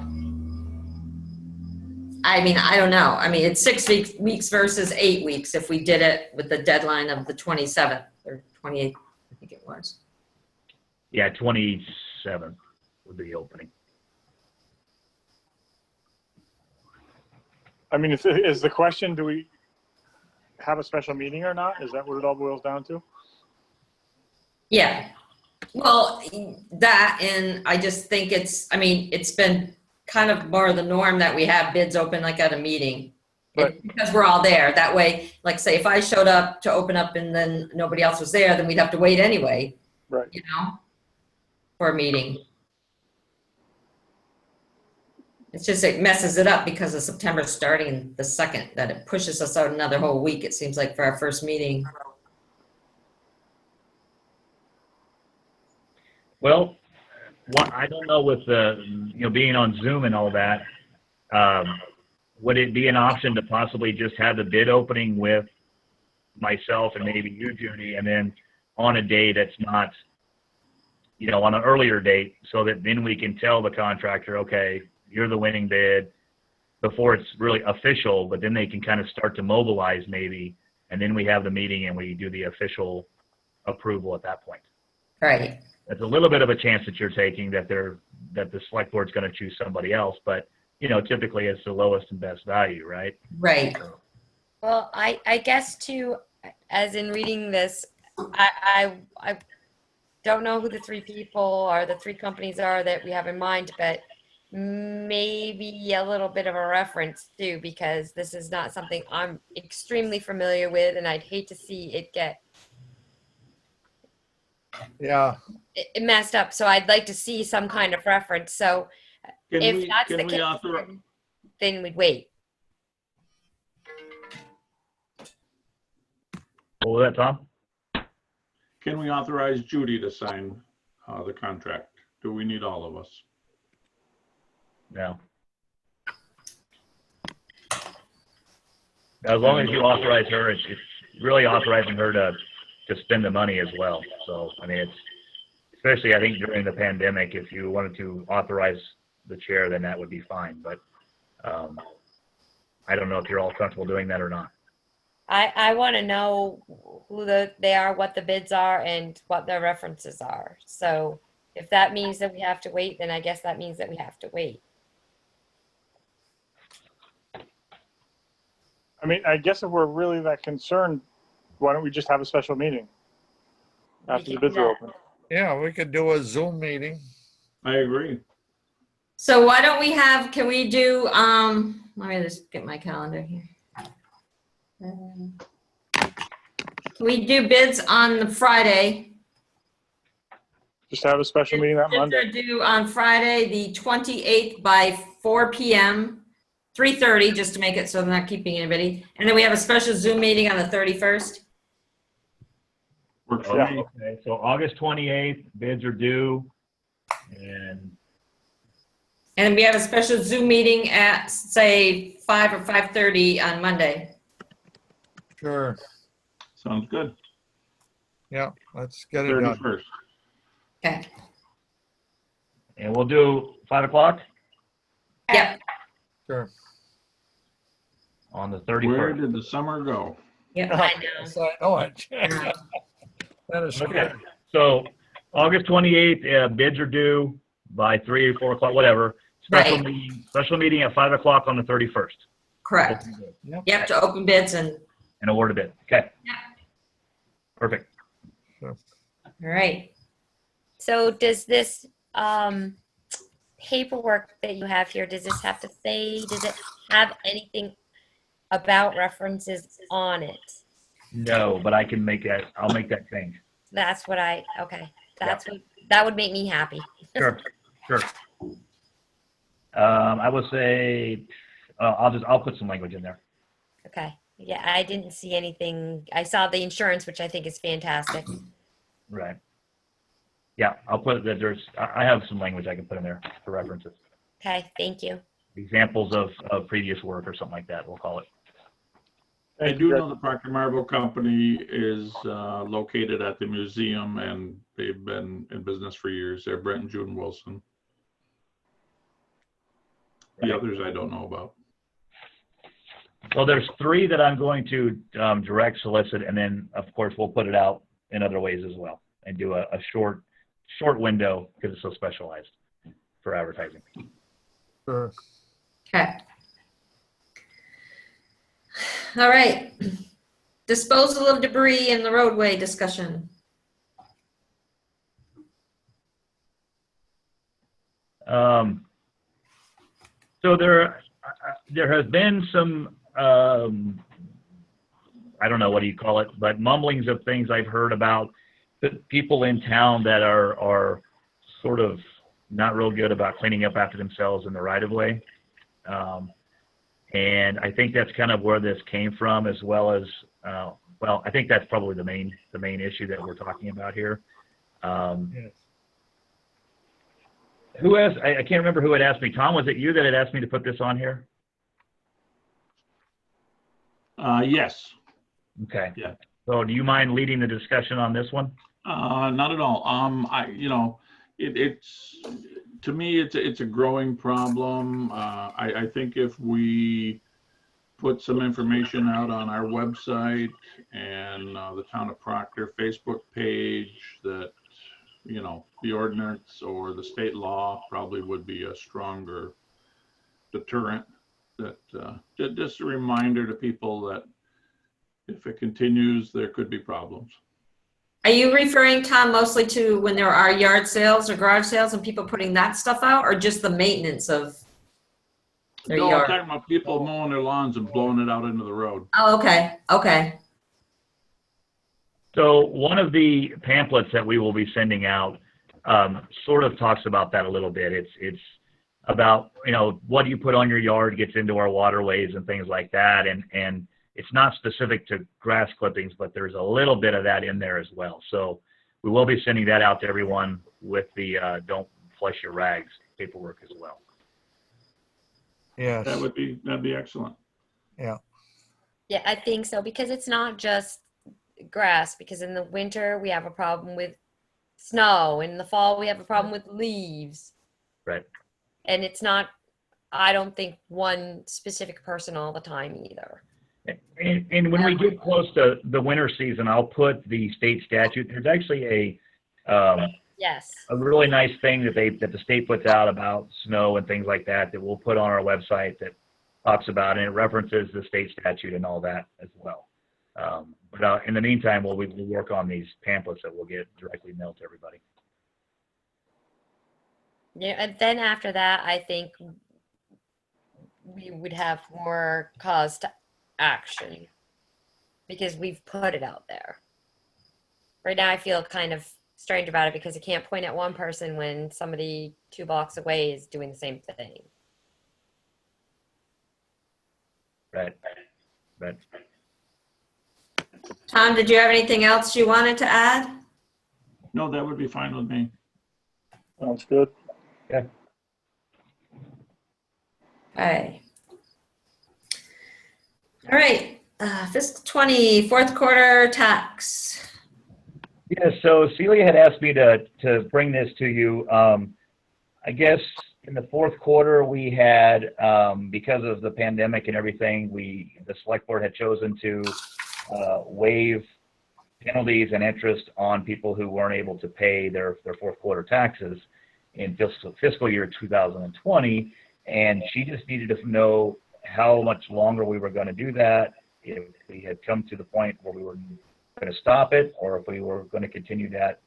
I mean, I don't know. I mean, it's 6 weeks versus 8 weeks if we did it with the deadline of the 27th or 28th, I think it was. Yeah, 27th would be the opening. I mean, is the question, do we have a special meeting or not? Is that what it all boils down to? Yeah. Well, that, and I just think it's been kind of more the norm that we have bids open like at a meeting. Right. Because we're all there. That way, like say if I showed up to open up and then nobody else was there, then we'd have to wait anyway. Right. You know, for a meeting. It's just, it messes it up because of September starting the 2nd, that it pushes us out another whole week, it seems like, for our first meeting. Well, I don't know with the, being on Zoom and all that, would it be an option to possibly just have the bid opening with myself and maybe you, Judy, and then on a day that's not, on an earlier date, so that then we can tell the contractor, okay, you're the winning bid before it's really official, but then they can kind of start to mobilize maybe, and then we have the meeting and we do the official approval at that point. Right. That's a little bit of a chance that you're taking that the select board's going to choose somebody else, but typically it's the lowest and best value, right? Right. well, I guess too, as in reading this, I don't know who the 3 people or the 3 companies are that we have in mind, but maybe a little bit of a reference too, because this is not something I'm extremely familiar with, and I'd hate to see it get yeah, it messed up. So I'd like to see some kind of reference. So if that's the case, then we'd wait. What was that, Tom? Can we authorize Judy to sign the contract? Do we need all of us? No. As long as you authorize her, it's really authorizing her to spend the money as well. So, I mean, it's, especially I think during the pandemic, if you wanted to authorize the chair, then that would be fine. But I don't know if you're all comfortable doing that or not. I want to know who they are, what the bids are, and what their references are. So if that means that we have to wait, then I guess that means that we have to wait. I mean, I guess if we're really that concerned, why don't we just have a special meeting We after the can bids do are that. open? Yeah, we could do a Zoom meeting. I agree. So why don't we have, can we do, let me just get my calendar here. Can we do bids on the Friday? Just have a special meeting that Bids Monday. are due on Friday, the 28th by 4 p.m., 3:30, just to make it so they're not keeping anybody. And then we have a special Zoom meeting on the 31st. Works for Yeah. me. Okay, so August 28th, bids are due. And And we have a special Zoom meeting at, say, 5 or 5:30 on Monday. Sure. Sounds good. Yeah, let's get it done. 31st. Okay. and we'll do 5 o'clock Yep. Sure. on the Where 31st. did the summer go? Yep. I know. Yes, I know it. That is Okay, good. so August 28th, bids are due by 3 or 4 o'clock, whatever. Right. Special meeting at 5 o'clock on the 31st. Correct. Yep. Yep, to open bids and, And award a bid. Okay. Yeah. Perfect. all right. So does this paperwork that you have here, does it have anything about references on it? No, but I can make that, I'll make that change. That's what that would make me happy. Sure, sure. I would say, I'll put some language in there. Okay. Yeah, I didn't see anything. I saw the insurance, which I think is fantastic. Right. Yeah, I'll put that I have some language I can put in there for references. Okay, thank you. Examples of previous work or something like that, we'll call it. I do know the Proctor Marble Company is located at the museum, and they've been in business for years. They're Brent and June Wilson. The others I don't know about. So there's 3 that I'm going to direct solicit, and then of course we'll put it out in other ways as well and do a short window because it's so specialized for advertising. Sure. Okay. All right. Disposal of debris in the roadway discussion. So there has been some, I don't know, what do you call it, but mumblings of things I've heard about the people in town that are sort of not real good about cleaning up after themselves in the right of way. And I think that's kind of where this came from, as well as, well, I think that's probably the main issue that we're talking about here. Yes. I can't remember who had asked me. Tom, was it you that had asked me to put this on here? Yes. Okay. Yeah. So do you mind leading the discussion on this one? Not at all. It's to me, it's a growing problem. I think if we put some information out on our website and the Town of Proctor Facebook page, that the ordinance or the state law probably would be a stronger deterrent. That just a reminder to people that if it continues, there could be problems. Are you referring, Tom, mostly to when there are yard sales or garage sales and people putting that stuff out, or just the maintenance of their No, I'm yard? talking about people mowing their lawns and blowing it out into the road. Oh, okay. Okay. So one of the pamphlets that we will be sending out sort of talks about that a little bit. It's about, what you put on your yard gets into our waterways and things like that. And it's not specific to grass clippings, but there's a little bit of that in there as well. So we will be sending that out to everyone with the don't flush your rags paperwork as well. Yes. That'd be excellent. Yeah. Yeah, I think so, because it's not just grass, because in the winter we have a problem with snow, in the fall we have a problem with leaves. Right. And it's not, I don't think, one specific person all the time either. And when we get close to the winter season, I'll put the state statute. There's actually Yes. a really nice thing that the state puts out about snow and things like that we'll put on our website that talks about, and it references the state statute and all that as well. But in the meantime, we'll work on these pamphlets that we'll get directly mailed to everybody. Yeah, and then after that, I think we would have more cause to action because we've put it out there. Right now, I feel kind of strange about it because I can't point at one person when somebody 2 blocks away is doing the same thing. Right. Tom, did you have anything else you wanted to add? No, that would be fine with me. Sounds good. Okay. All right, fiscal 20, fourth quarter tax. Yeah, so Celia had asked me to bring this to you. I guess in the fourth quarter we had, because of the pandemic and everything, the select board had chosen to waive penalties and interest on people who weren't able to pay their fourth quarter taxes in fiscal year 2020. And she just needed to know how much longer we were going to do that, if we had come to the point where we were going to stop it, or if we were going to continue that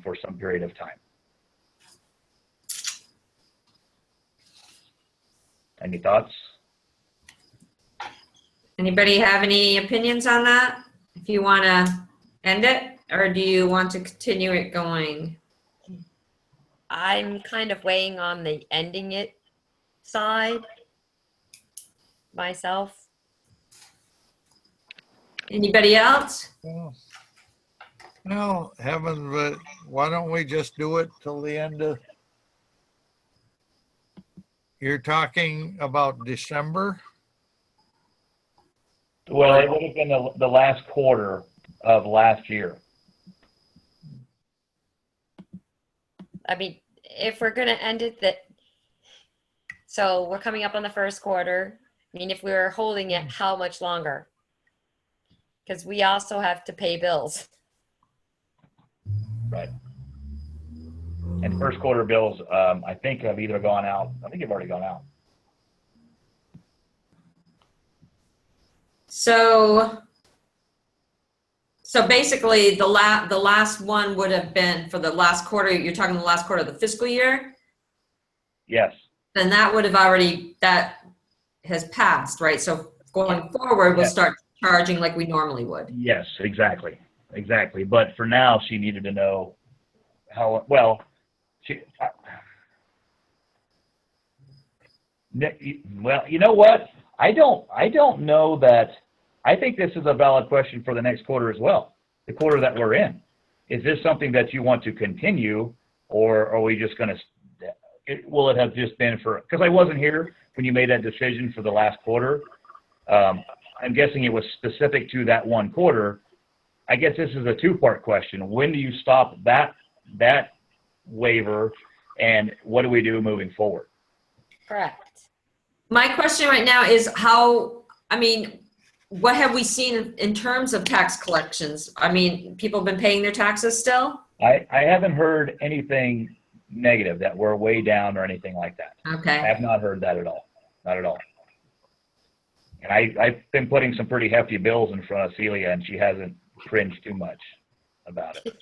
for some period of time. Any thoughts? Anybody have any opinions on that? If you want to end it, or do you want to continue it going? I'm kind of weighing on the ending it side myself. Anybody else? No, heavens, but why don't we just do it till the end of? You're talking about December? Well, it would have been the last quarter of last year. I mean, if we're gonna end it so we're coming up on the first quarter. I mean, if we were holding it, how much longer? Because we also have to pay bills. Right. And first quarter bills, I think have either gone out. I think have already gone out. So basically the last one would have been for the last quarter. You're talking the last quarter of the fiscal year? Yes. Then that would have that has passed, right? So going forward, we'll start charging like we normally would. Yes, exactly. But for now, she needed to know how well. Well, you know what? I don't know that. I think this is a valid question for the next quarter as well. The quarter that we're in. Is this something that you want to continue, or are we just going to? Will it have just been for? Because I wasn't here when you made that decision for the last quarter. I'm guessing it was specific to that one quarter. I guess this is a two-part question. When do you stop that waiver, and what do we do moving forward? Correct. My question right now is what have we seen in terms of tax collections? I mean, people have been paying their taxes still? I haven't heard anything negative that we're way down or anything like that. Okay. I have not heard that at all. Not at all. And I've been putting some pretty hefty bills in front of Celia, and she hasn't cringed too much about it.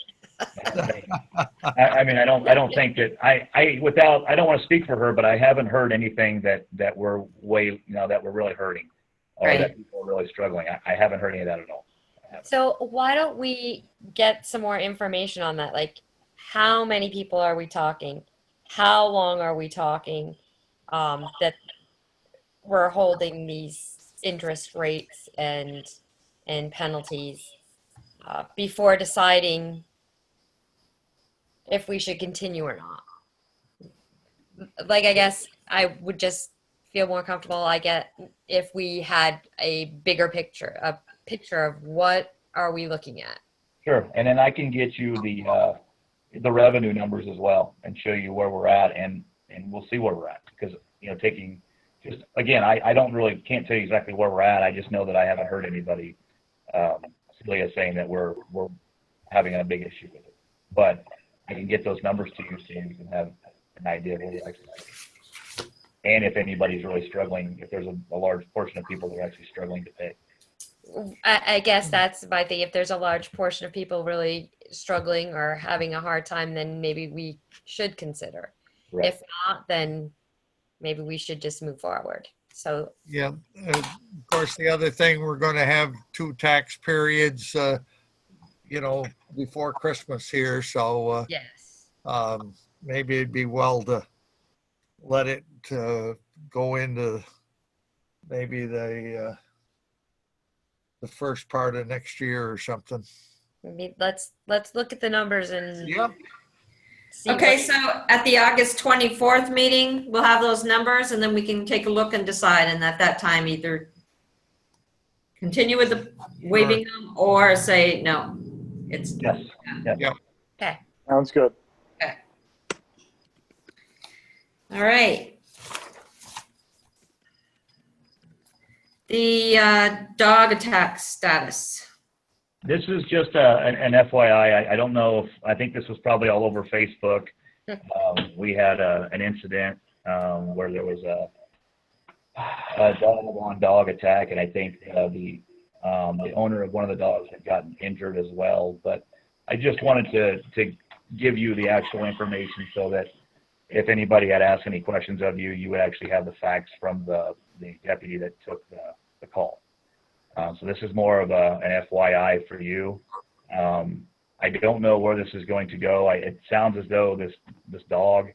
I mean, I don't think that I don't want to speak for her, but I haven't heard anything that we're that we're really hurting, or Right. that people are really struggling. I haven't heard any of that at all. So why don't we get some more information on that? Like, how many people are we talking? How long are we talking that we're holding these interest rates and penalties before deciding if we should continue or not? Like, I guess I would just feel more comfortable, if we had a bigger picture, a picture of what are we looking at. Sure, and then I can get you the revenue numbers as well and show you where we're at, and we'll see where we're at, because taking just, again, I don't really, can't tell you exactly where we're at. I just know that I haven't heard anybody, Celia saying that we're having a big issue with it. But I can get those numbers to you so you can have an idea of what we're actually seeing. And if anybody's really struggling, if there's a large portion of people that are actually struggling to pay. I guess that's my thing. If there's a large portion of people really struggling or having a hard time, then maybe we should consider. Right. If not, then maybe we should just move forward. So, Yeah, of course, the other thing, we're going to have 2 tax periods, before Christmas here. So yes. maybe it'd be well to let it go into maybe the first part of next year or something. Maybe let's look at the numbers and Yep. see. Okay, what- so at the August 24th meeting, we'll have those numbers and then we can take a look and decide. And at that time, either continue with the waiving them or say, no, it's. Yes. Okay. Sounds good. All right. The dog attack status. This is just an FYI. I don't know if, I think this was probably all over Facebook. We had an incident where there was a dog-on-dog attack, and I think the owner of one of the dogs had gotten injured as well. But I just wanted to give you the actual information so that if anybody had asked any questions of you, you would actually have the facts from the deputy that took the call. So this is more of an FYI for you. I don't know where this is going to go. It sounds as though this dog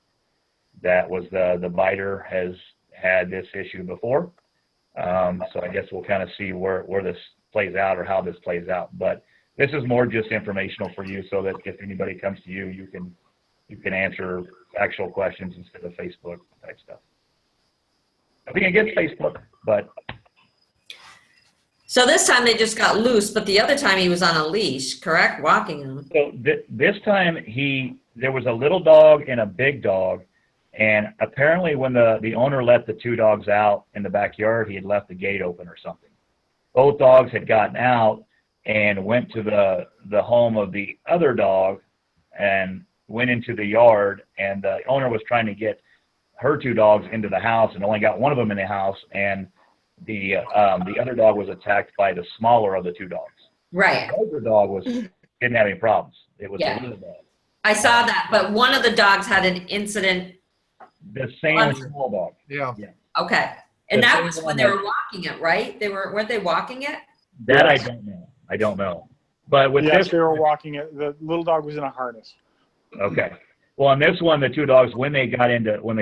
that was the biter has had this issue before. So I guess we'll kind of see where this plays out or how this plays out. But this is more just informational for you so that if anybody comes to you, you can answer actual questions instead of Facebook type stuff. Nothing against Facebook, but. So this time they just got loose, but the other time he was on a leash, correct? Walking him. So this time there was a little dog and a big dog, and apparently when the owner let the 2 dogs out in the backyard, he had left the gate open or something. Both dogs had gotten out and went to the home of the other dog and went into the yard, and the owner was trying to get her 2 dogs into the house and only got one of them in the house, and the other dog was attacked by the smaller of the 2 dogs. Right. The older dog didn't have any problems. It was Yeah. the little dog. I saw that, but one of the dogs had an incident. The same small dog. Yeah. Okay. And The that same was when one they that- were walking it, right? Weren't they walking it? That I don't know. I don't know. But with Yes, this, they were walking it. The little dog was in a harness. okay. Well, on this one, the 2 dogs, when they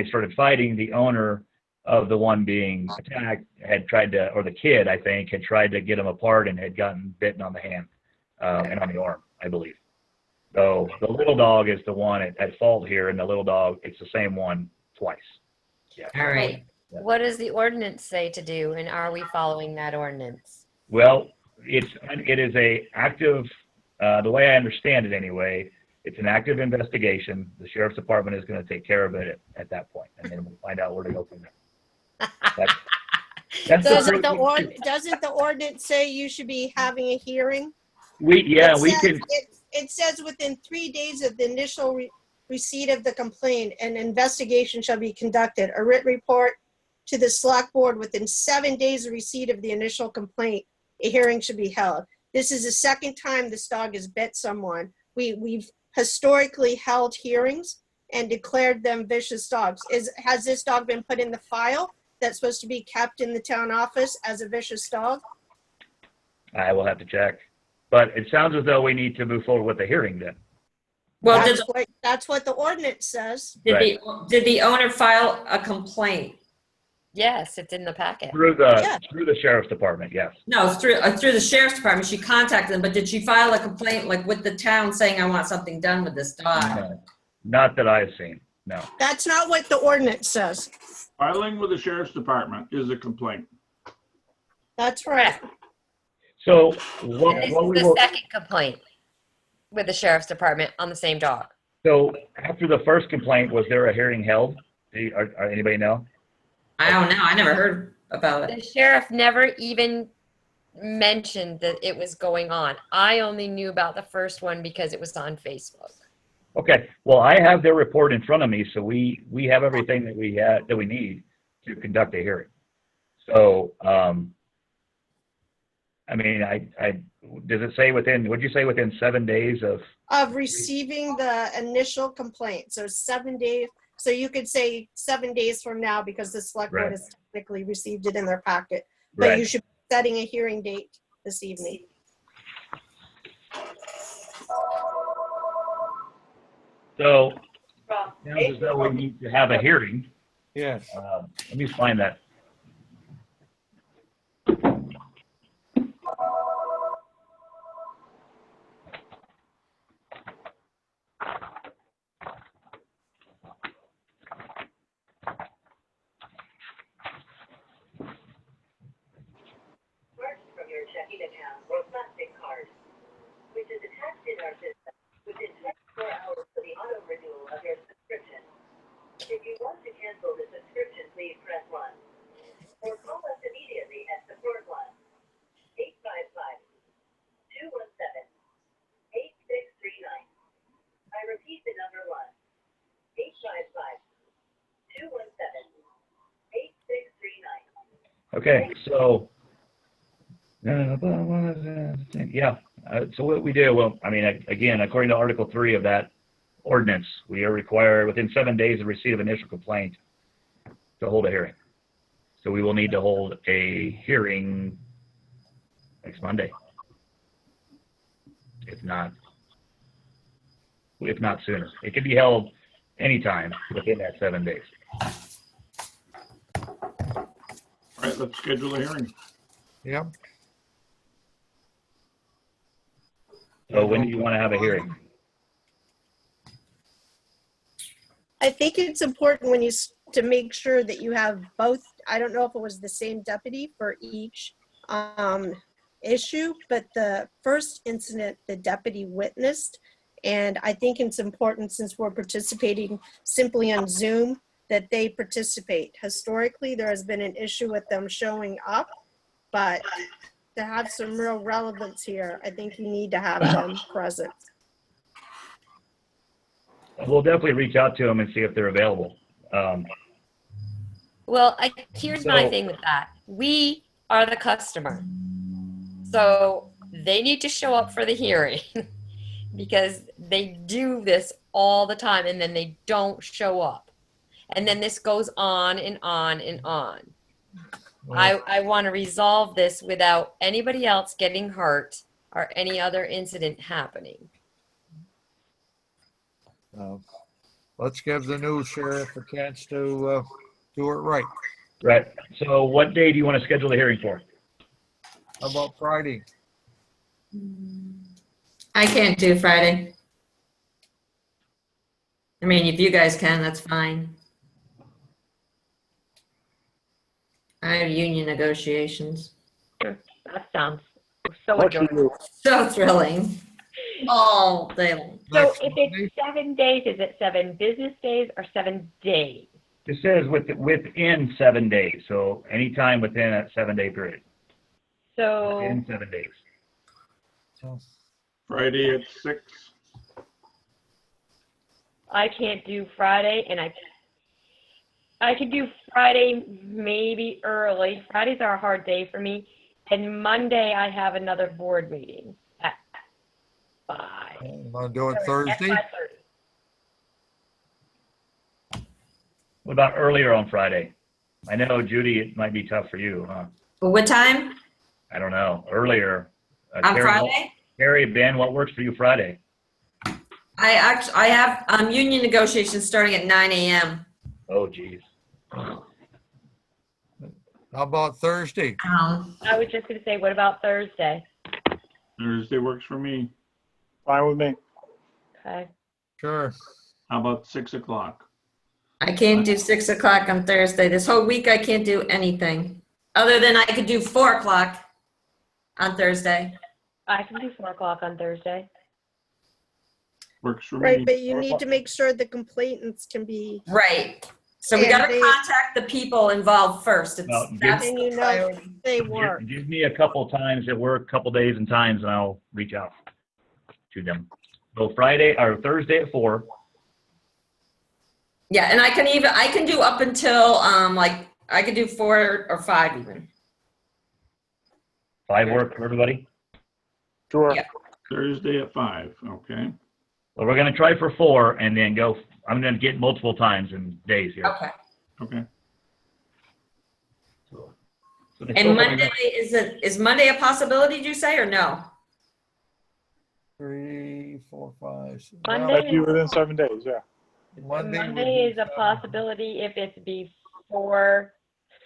started fighting, the owner of the one being attacked had tried to, or the kid, I think, had tried to get them apart and had gotten bitten on the hand and on the arm, I believe. So the little dog is the one at fault here, and the little dog, it's the same one twice. Yeah. All right. What does the ordinance say to do, and are we following that ordinance? Well, it is a active, the way I understand it anyway, it's an active investigation. The sheriff's department is going to take care of it at that point, and then we'll find out where to go from there. That's Doesn't the ordinance say you should be having a hearing? It says within 3 days of the initial receipt of the complaint, an investigation shall be conducted. A written report to the select board within 7 days of receipt of the initial complaint. A hearing should be held. This is the second time this dog has bit someone. We've historically held hearings and declared them vicious dogs. Has this dog been put in the file that's supposed to be kept in the town office as a vicious dog? I will have to check. But it sounds as though we need to move forward with the hearing then. Well, That's what the ordinance says. did the owner file a complaint? Yes, it's in the packet. Through Yeah. the sheriff's department, yes. No, through the sheriff's department. She contacted them, but did she file a complaint like with the town saying, I want something done with this dog? No, not that I've seen, no. That's not what the ordinance says. Filing with the sheriff's department is a complaint. That's right. So And what this we is the will, second complaint with the sheriff's department on the same dog. so after the first complaint, was there a hearing held? Anybody know? I don't know. I never heard about The it. sheriff never even mentioned that it was going on. I only knew about the first one because it was on Facebook. Okay, well, I have their report in front of me, so we have everything that we need to conduct a hearing. So, I mean, does it say would you say within 7 days of? Of receiving the initial complaint, so 7 days, so you could say 7 days from now because the select board Right. has technically received it in their packet. But you Right. should be setting a hearing date this evening. So, sounds as though we need to have a hearing. Yes. Let me find that. From your checking account or plastic card, which is attached in our system within 24 hours of the auto renewal of your subscription. If you want to cancel the subscription, please press 1 or call us immediately at support line 855-217-8639. I repeat the number 1 855-217-8639. Okay, so, yeah, so what we do, well, I mean, again, according to Article 3 of that ordinance, we are required within 7 days of receipt of initial complaint to hold a hearing. So we will need to hold a hearing next Monday. If not sooner. It can be held anytime within that 7 days. All right, let's schedule a hearing. Yep. So when do you want to have a hearing? I think it's important when to make sure that you have both. I don't know if it was the same deputy for each issue, but the first incident the deputy witnessed, and I think it's important since we're participating simply on Zoom that they participate. Historically, there has been an issue with them showing up, but to have some real relevance here, I think you need to have them present. We'll definitely reach out to them and see if they're available. Well, here's my So- thing with that. We are the customer. So they need to show up for the hearing because they do this all the time and then they don't show up. And then this goes on and on and on. I want to resolve this without anybody else getting hurt or any other incident happening. Let's give the new sheriff a chance to do it right. Right. So what day do you want to schedule the hearing for? How about Friday? I can't do Friday. I mean, if you guys can, that's fine. I have union negotiations. That sounds so Lucky adorable. you. So thrilling. All day long. So Next if Monday? it's 7 days, is it 7 business days or 7 days? It says within 7 days, so anytime within that 7 day period. So Within 7 days. Friday at 6. I can't do Friday, and I could do Friday maybe early. Fridays are a hard day for me. And Monday I have another board meeting at 5. Want to do it At Thursday? 5:30. What about earlier on Friday? I know, Judy, it might be tough for you, huh? What time? I don't know. Earlier. On Carrie, Friday? Carrie, Ben, what works for you Friday? I have union negotiations starting at 9 a.m. Oh, geez. How about Thursday? I was just going to say, what about Thursday? Thursday works for me. Fine with me. Okay. Sure. How about 6 o'clock? I can't do 6 o'clock on Thursday. This whole week I can't do anything. Other than I could do 4 o'clock on Thursday. I can do 4 o'clock on Thursday. Works for me. Right, but you need to make sure the complainants can be Right. So we And gotta they- contact the people involved first. Well, That's And the you know priority. they Give, work. give me a couple times at work, couple days and times, and I'll reach out to them. So Friday or Thursday at 4. Yeah, and I can do up until, like, I could do 4 or 5 even. 5 work for everybody. Sure. Yeah. Thursday at 5, okay? Well, we're gonna try for 4 and then go. I'm gonna get multiple times in days here. Okay. Okay. So And Monday, is Monday a possibility, did you say, or no? 3, 4, 5. 6. Monday? That'd be within 7 days, yeah. Monday would Monday be is a 7. possibility if it's before,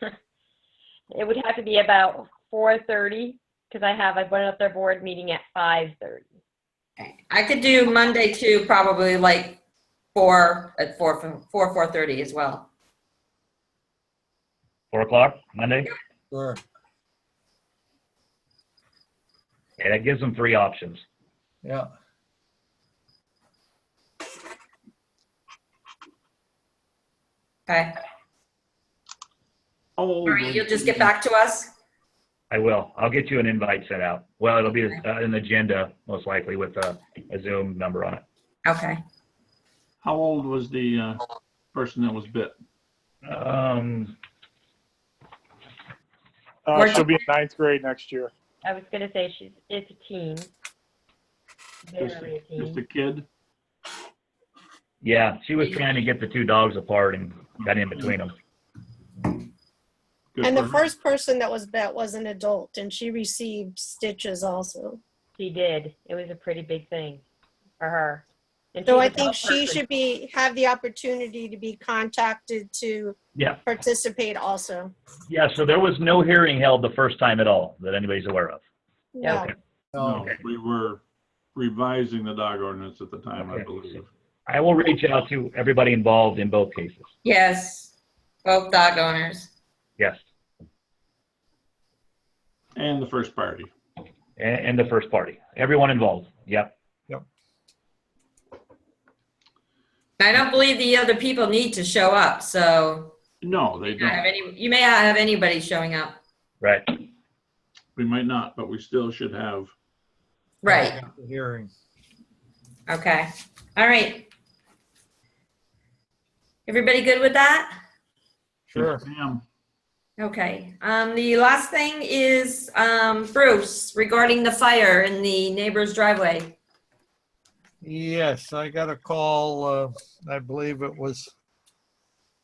it would have to be about 4:30, because I have another board meeting at 5:30. I could do Monday too, probably like 4:30 as well. 4 o'clock Monday. Sure. Okay, that gives them 3 options. Yeah. Okay. Oh, All right, you'll just get back to us? I will. I'll get you an invite sent out. Well, it'll be an agenda most likely with a Zoom number on it. Okay. How old was the person that was bit? She'll be in 9th grade next year. I was gonna say it's a teen. Just Barely a just a teen. kid? Yeah, she was trying to get the 2 dogs apart and got in between them. Good And for the her. first person that was bit was an adult, and she received stitches also. She did. It was a pretty big thing for her. And So she's I a think tough she person. should have the opportunity to be contacted to Yeah, participate also. yeah. So there was no hearing held the first time at all that anybody's aware of. No. Okay. No. No, we were revising the dog ordinance at the time, I Okay. believe. I will reach out to everybody involved in both cases. Yes, both dog owners. Yes, And the first party. and the first party, everyone involved. Yep. I don't believe the other people need to show up, so No, they don't. you may not have anybody showing up. Right. We might not, but we still should have. Right, The hearing. okay, all right. Everybody good with that? Sure. Yes, ma'am. Okay, the last thing is, Bruce, regarding the fire in the neighbor's driveway. Yes, I got a call, I believe it was,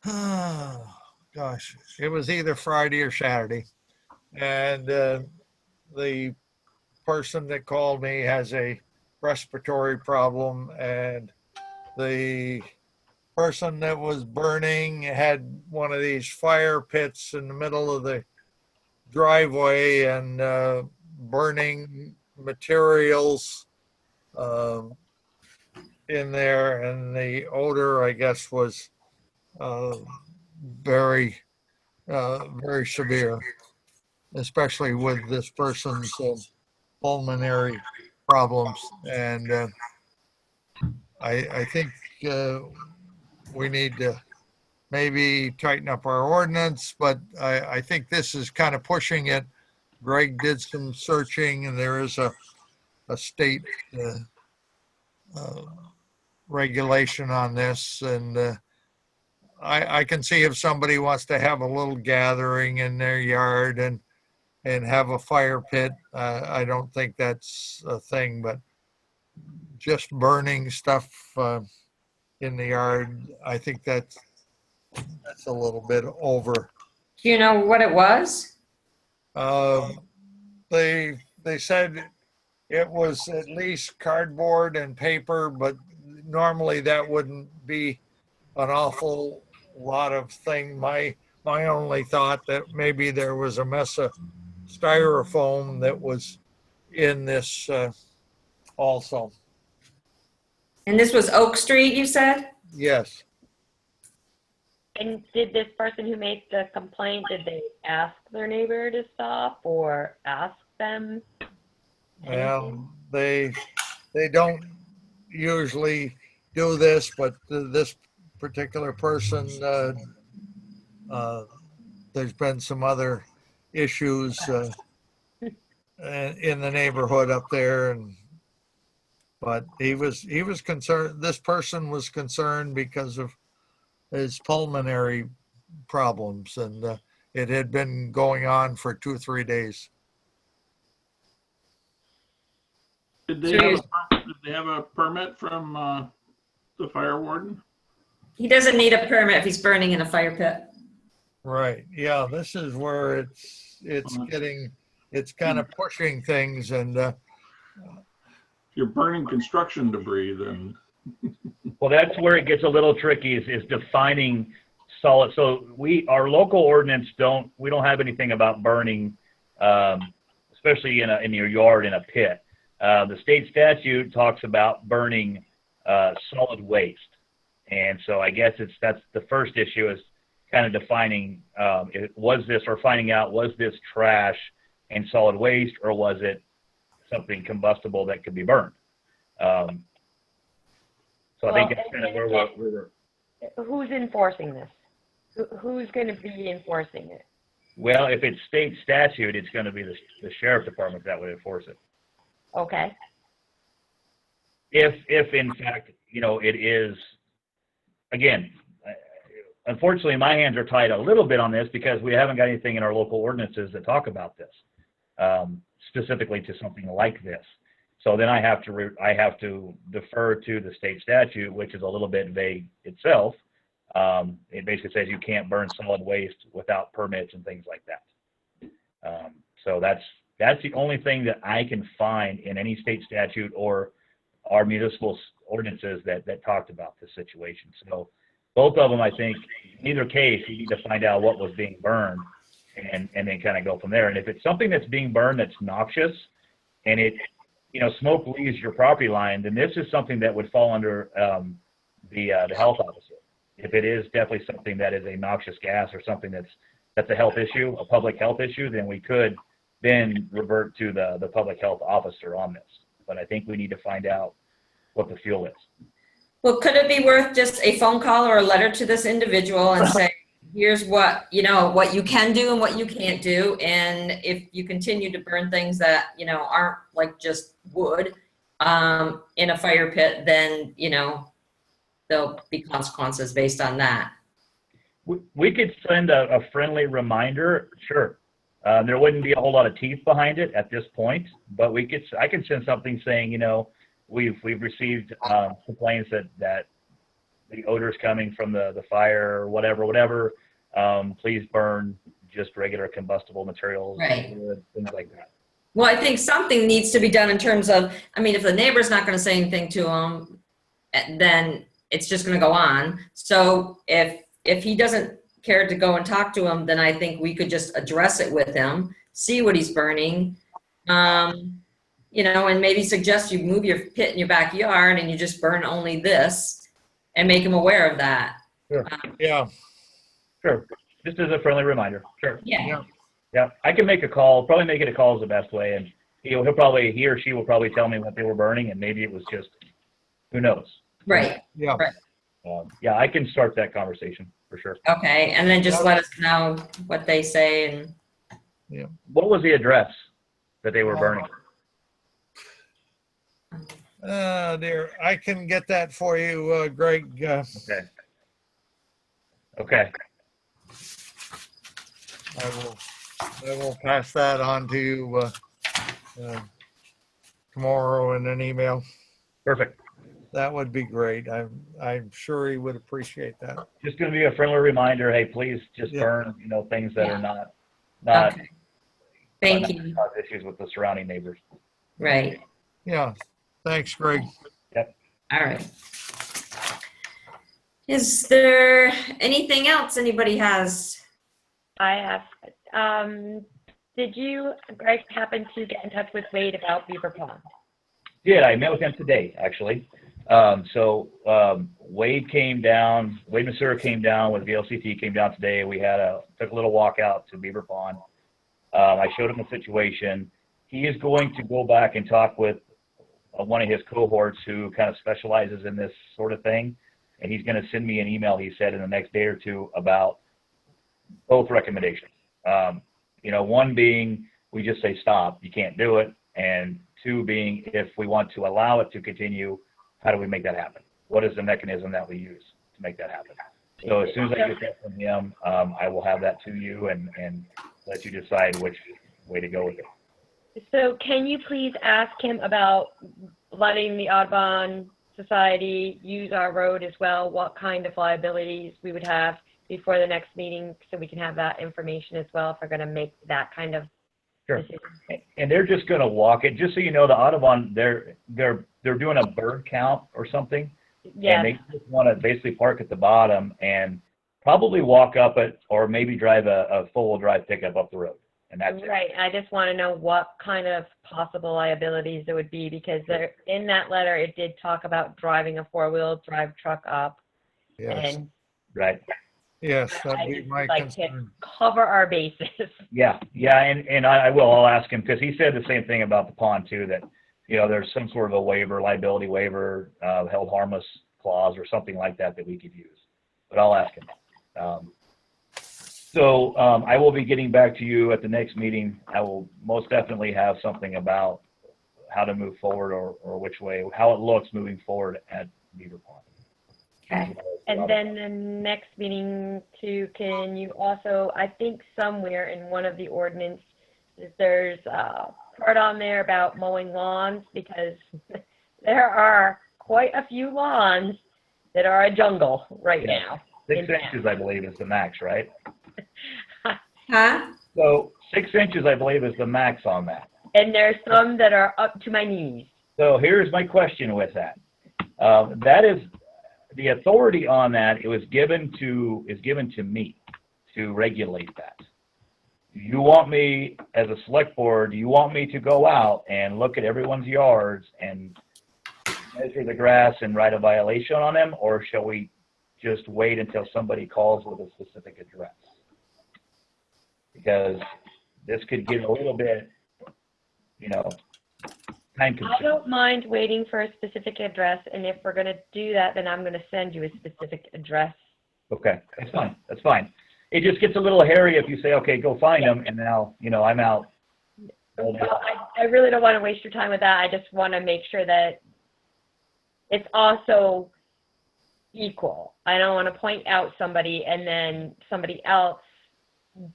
gosh, it was either Friday or Saturday. And the person that called me has a respiratory problem, and the person that was burning had one of these fire pits in the middle of the driveway and burning materials in there, and the odor, I guess, was very, very severe, especially with this person's pulmonary problems. And I think we need to maybe tighten up our ordinance, but I think this is kind of pushing it. Greg did some searching, and there is a state regulation on this, and I can see if somebody wants to have a little gathering in their yard and have a fire pit. I don't think that's a thing, but just burning stuff in the yard, I think that's a little bit over. Do you know what it was? They said it was at least cardboard and paper, but normally that wouldn't be an awful lot of thing. My only thought that maybe there was a mess of styrofoam that was in this also. And this was Oak Street, you said? Yes. And did this person who made the complaint, did they ask their neighbor to stop or ask them? Well, they don't usually do this, but this particular person there's been some other issues in the neighborhood up there, but he was concerned. This person was concerned because of his pulmonary problems, and it had been going on for 2-3 days. Did they have a permit from the fire warden? He doesn't need a permit if he's burning in a fire pit. Right. Yeah. This is where it's kind of pushing things, and If you're burning construction debris, then Well, that's where it gets a little tricky is defining solid. So our local ordinance we don't have anything about burning, especially in your yard in a pit. The state statute talks about burning solid waste. And so I guess that's the first issue is kind of defining, finding out, was this trash and solid waste, or was it something combustible that could be burned? So I think that's kind of where we're. Who's enforcing this? Who's going to be enforcing it? Well, if it's state statute, it's going to be the sheriff department that would enforce it. Okay. If in fact, it is, again, unfortunately, my hands are tied a little bit on this because we haven't got anything in our local ordinances that talk about this, specifically to something like this. So then I have to defer to the state statute, which is a little bit vague itself. It basically says you can't burn solid waste without permits and things like that. So that's the only thing that I can find in any state statute or our municipal ordinances that talked about this situation. So both of them, I think, in either case, you need to find out what was being burned and then kind of go from there. And if it's something that's being burned that's noxious and it, smoke leaves your property line, then this is something that would fall under the health officer. If it is definitely something that is a noxious gas or something that's a health issue, a public health issue, then we could then revert to the public health officer on this. But I think we need to find out what the fuel is. Well, could it be worth just a phone call or a letter to this individual and say, here's what you can do and what you can't do. And if you continue to burn things that, aren't like just wood in a fire pit, then, there'll be consequences based on that. We could send a friendly reminder, sure. There wouldn't be a whole lot of teeth behind it at this point, but I could send something saying, we've received complaints that the odor's coming from the fire or whatever. Please burn just regular combustible materials, right. Wood, things like that. Well, I think something needs to be done in terms of, if the neighbor's not going to say anything to him, then it's just going to go on. So if he doesn't care to go and talk to him, then I think we could just address it with him, see what he's burning, and maybe suggest you move your pit in your backyard and you just burn only this and make him aware of that. Sure. Yeah. Sure. Just as a friendly reminder. Sure. Yeah. Yeah. I can make a call. Probably making a call is the best way. And he or she will probably tell me what they were burning, and maybe it was just, who knows? Right. Yeah. Right. Yeah, I can start that conversation for sure. Okay. And then just let us know what they say. And Yeah. What was the address that they were burning? Dear, I can get that for you, Greg. Okay. I will pass that on to you tomorrow in an email. Perfect. That would be great. I'm sure he would appreciate that. Just going to be a friendly reminder. Hey, please just burn, things that are not okay. Thank you. cause issues with the surrounding neighbors. Right. Yeah. Thanks, Greg. Yep. All right. Is there anything else anybody has? I have. Did you, Greg, happen to get in touch with Wade about Beaver Pond? Yeah, I met with him today, actually. Wade came down, Wade Masura came down with VLCT, came down today. We took a little walk out to Beaver Pond. I showed him the situation. He is going to go back and talk with one of his cohorts who kind of specializes in this sort of thing. And he's going to send me an email, he said, in the next day or two about both recommendations. One being we just say stop, you can't do it, and two being if we want to allow it to continue, how do we make that happen? What is the mechanism that we use to make that happen? So as soon as I get that from him, I will have that to you and let you decide which way to go with it. So can you please ask him about letting the Audubon Society use our road as well, what kind of liabilities we would have before the next meeting, so we can have that information as well if we're going to make that kind of Sure. decision. And they're just going to walk it. Just so you know, the Audubon, they're doing a bird count or something. Yeah. And they just want to basically park at the bottom and probably walk up it, or maybe drive a four-wheel drive pickup up the road. And that's it. Right. I just want to know what kind of possible liabilities there would be, because there, in that letter, it did talk about driving a four-wheel drive truck up. Yes, And Right. yes, I that'd be just my would like to concern. cover our bases. Yeah. And I will. I'll ask him, because he said the same thing about the pond too, that, there's some sort of a waiver, liability waiver, held harmless clause or something like that we could use. But I'll ask him. So I will be getting back to you at the next meeting. I will most definitely have something about how to move forward or which way, how it looks moving forward at Beaver Pond. Okay. And then the next meeting too, can you also, I think somewhere in one of the ordinances, there's a part on there about mowing lawns, because there are quite a few lawns that are a jungle right Yeah. now. 6 inches, I believe, is the max, right? Huh? So 6 inches, I believe, is the max on that. And there's some that are up to my knees. So here's my question with that. That is the authority on that. It was given to me to regulate that. Do you want me, as a select board, do you want me to go out and look at everyone's yards and measure the grass and write a violation on them, or shall we just wait until somebody calls with a specific address? Because this could get a little bit, time consuming. I don't mind waiting for a specific address, and if we're going to do that, then I'm going to send you a specific address. Okay, that's fine. That's fine. It just gets a little hairy if you say, okay, go find them, and now, I'm out. Well, I really don't want to waste your time with that. I just want to make sure that it's also equal. I don't want to point out somebody and then somebody else,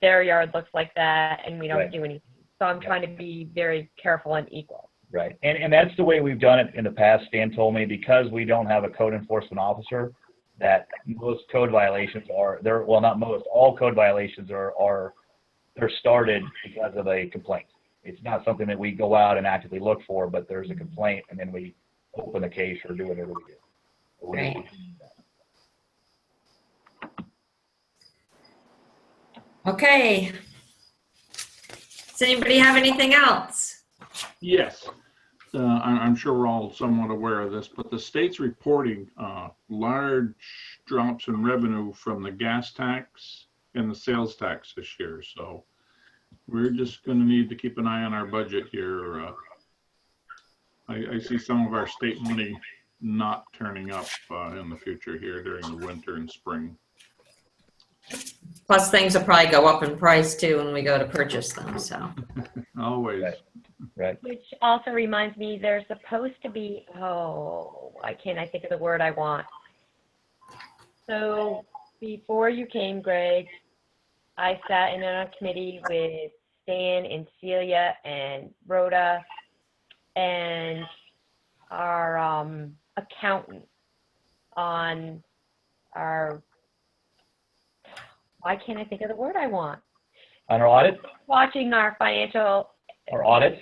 their yard looks like that, and we don't Right. do anything. So I'm trying to be very careful and equal. Right, and that's the way we've done it in the past. Stan told me, because we don't have a code enforcement officer, that most code violations not most, all code violations they're started because of a complaint. It's not something that we go out and actively look for, but there's a complaint, and then we open the case or do whatever we do. Right. Okay. Does anybody have anything else? Yes. I'm sure we're all somewhat aware of this, but the state's reporting large drops in revenue from the gas tax and the sales tax this year. So we're just going to need to keep an eye on our budget here. I see some of our state money not turning up in the future here during the winter and spring. Plus, things will probably go up in price too when we go to purchase them, so. Always. Right. Which also reminds me, there's supposed to be, I think of the word I want. So before you came, Greg, I sat in on a committee with Stan and Celia and Rhoda and our accountant on our, why can't I think of the word I want? On our audit, Watching our financial our audit,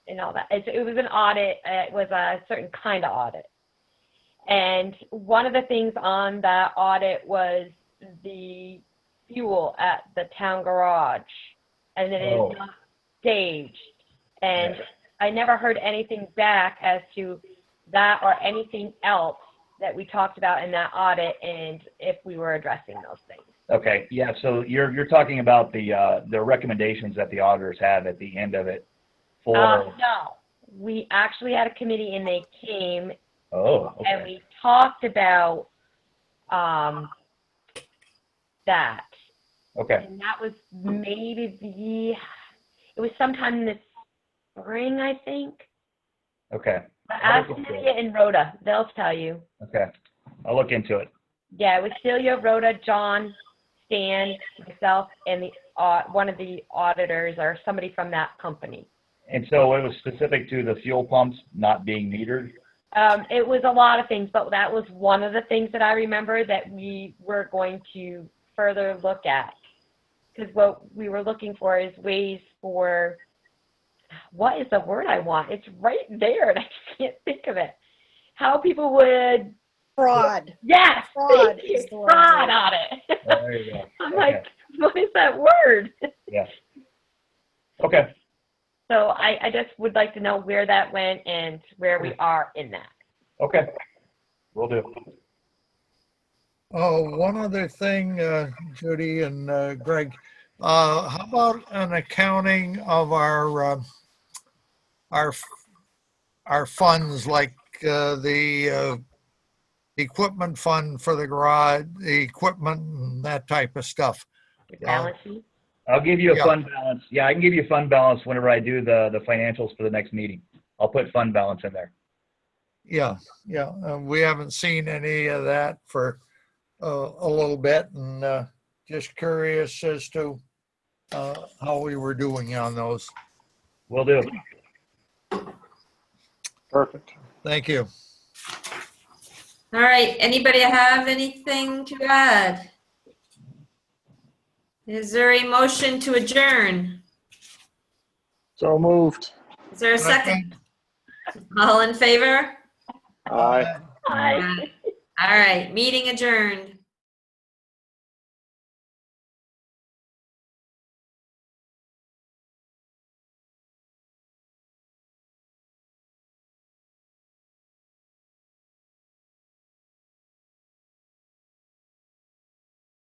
and all that. It was an audit. It was a certain kind of audit. And one of the things on that audit was the fuel at the town garage. And it is not staged. And I never heard anything back as to that or anything else that we talked about in that audit, and if we were addressing those things. Okay, yeah, so you're talking about the recommendations that the auditors have at the end of it for... No, we actually had a committee and they came and we talked about that. Okay, And that was it was sometime this spring, I think. okay, But I'll ask look into Celia and Rhoda, they'll tell you. okay. I'll look into it. Yeah, it was Celia, Rhoda, John, Stan, myself, and the one of the auditors or somebody from that company. And so it was specific to the fuel pumps not being metered? It was a lot of things, but that was one of the things that I remember that we were going to further look at. Because what we were looking for is ways for, what is the word I want? It's right there and I just can't think of it. How people would, Fraud. yes, Fraud thank you, is the word. fraud on it. Oh, there you go. I'm Okay. like, what is that word? Yeah. Okay, So I just would like to know where that went and where we are in that. okay. Will do. Oh, one other thing, Judy and Greg, how about an accounting of our funds, like the equipment fund for the garage, the equipment and that type of stuff? Your balance sheet. I'll give you a Yeah. fund balance. Yeah, I can give you a fund balance whenever I do the financials for the next meeting. I'll put fund balance in there. Yeah, yeah. We haven't seen any of that for a little bit, and just curious as to how we were doing on those. Will do. Perfect. Thank you. All right, anybody have anything to add? Is there a motion to adjourn? So moved. Is there a second? All in favor? Aye. Hi. All right, meeting adjourned.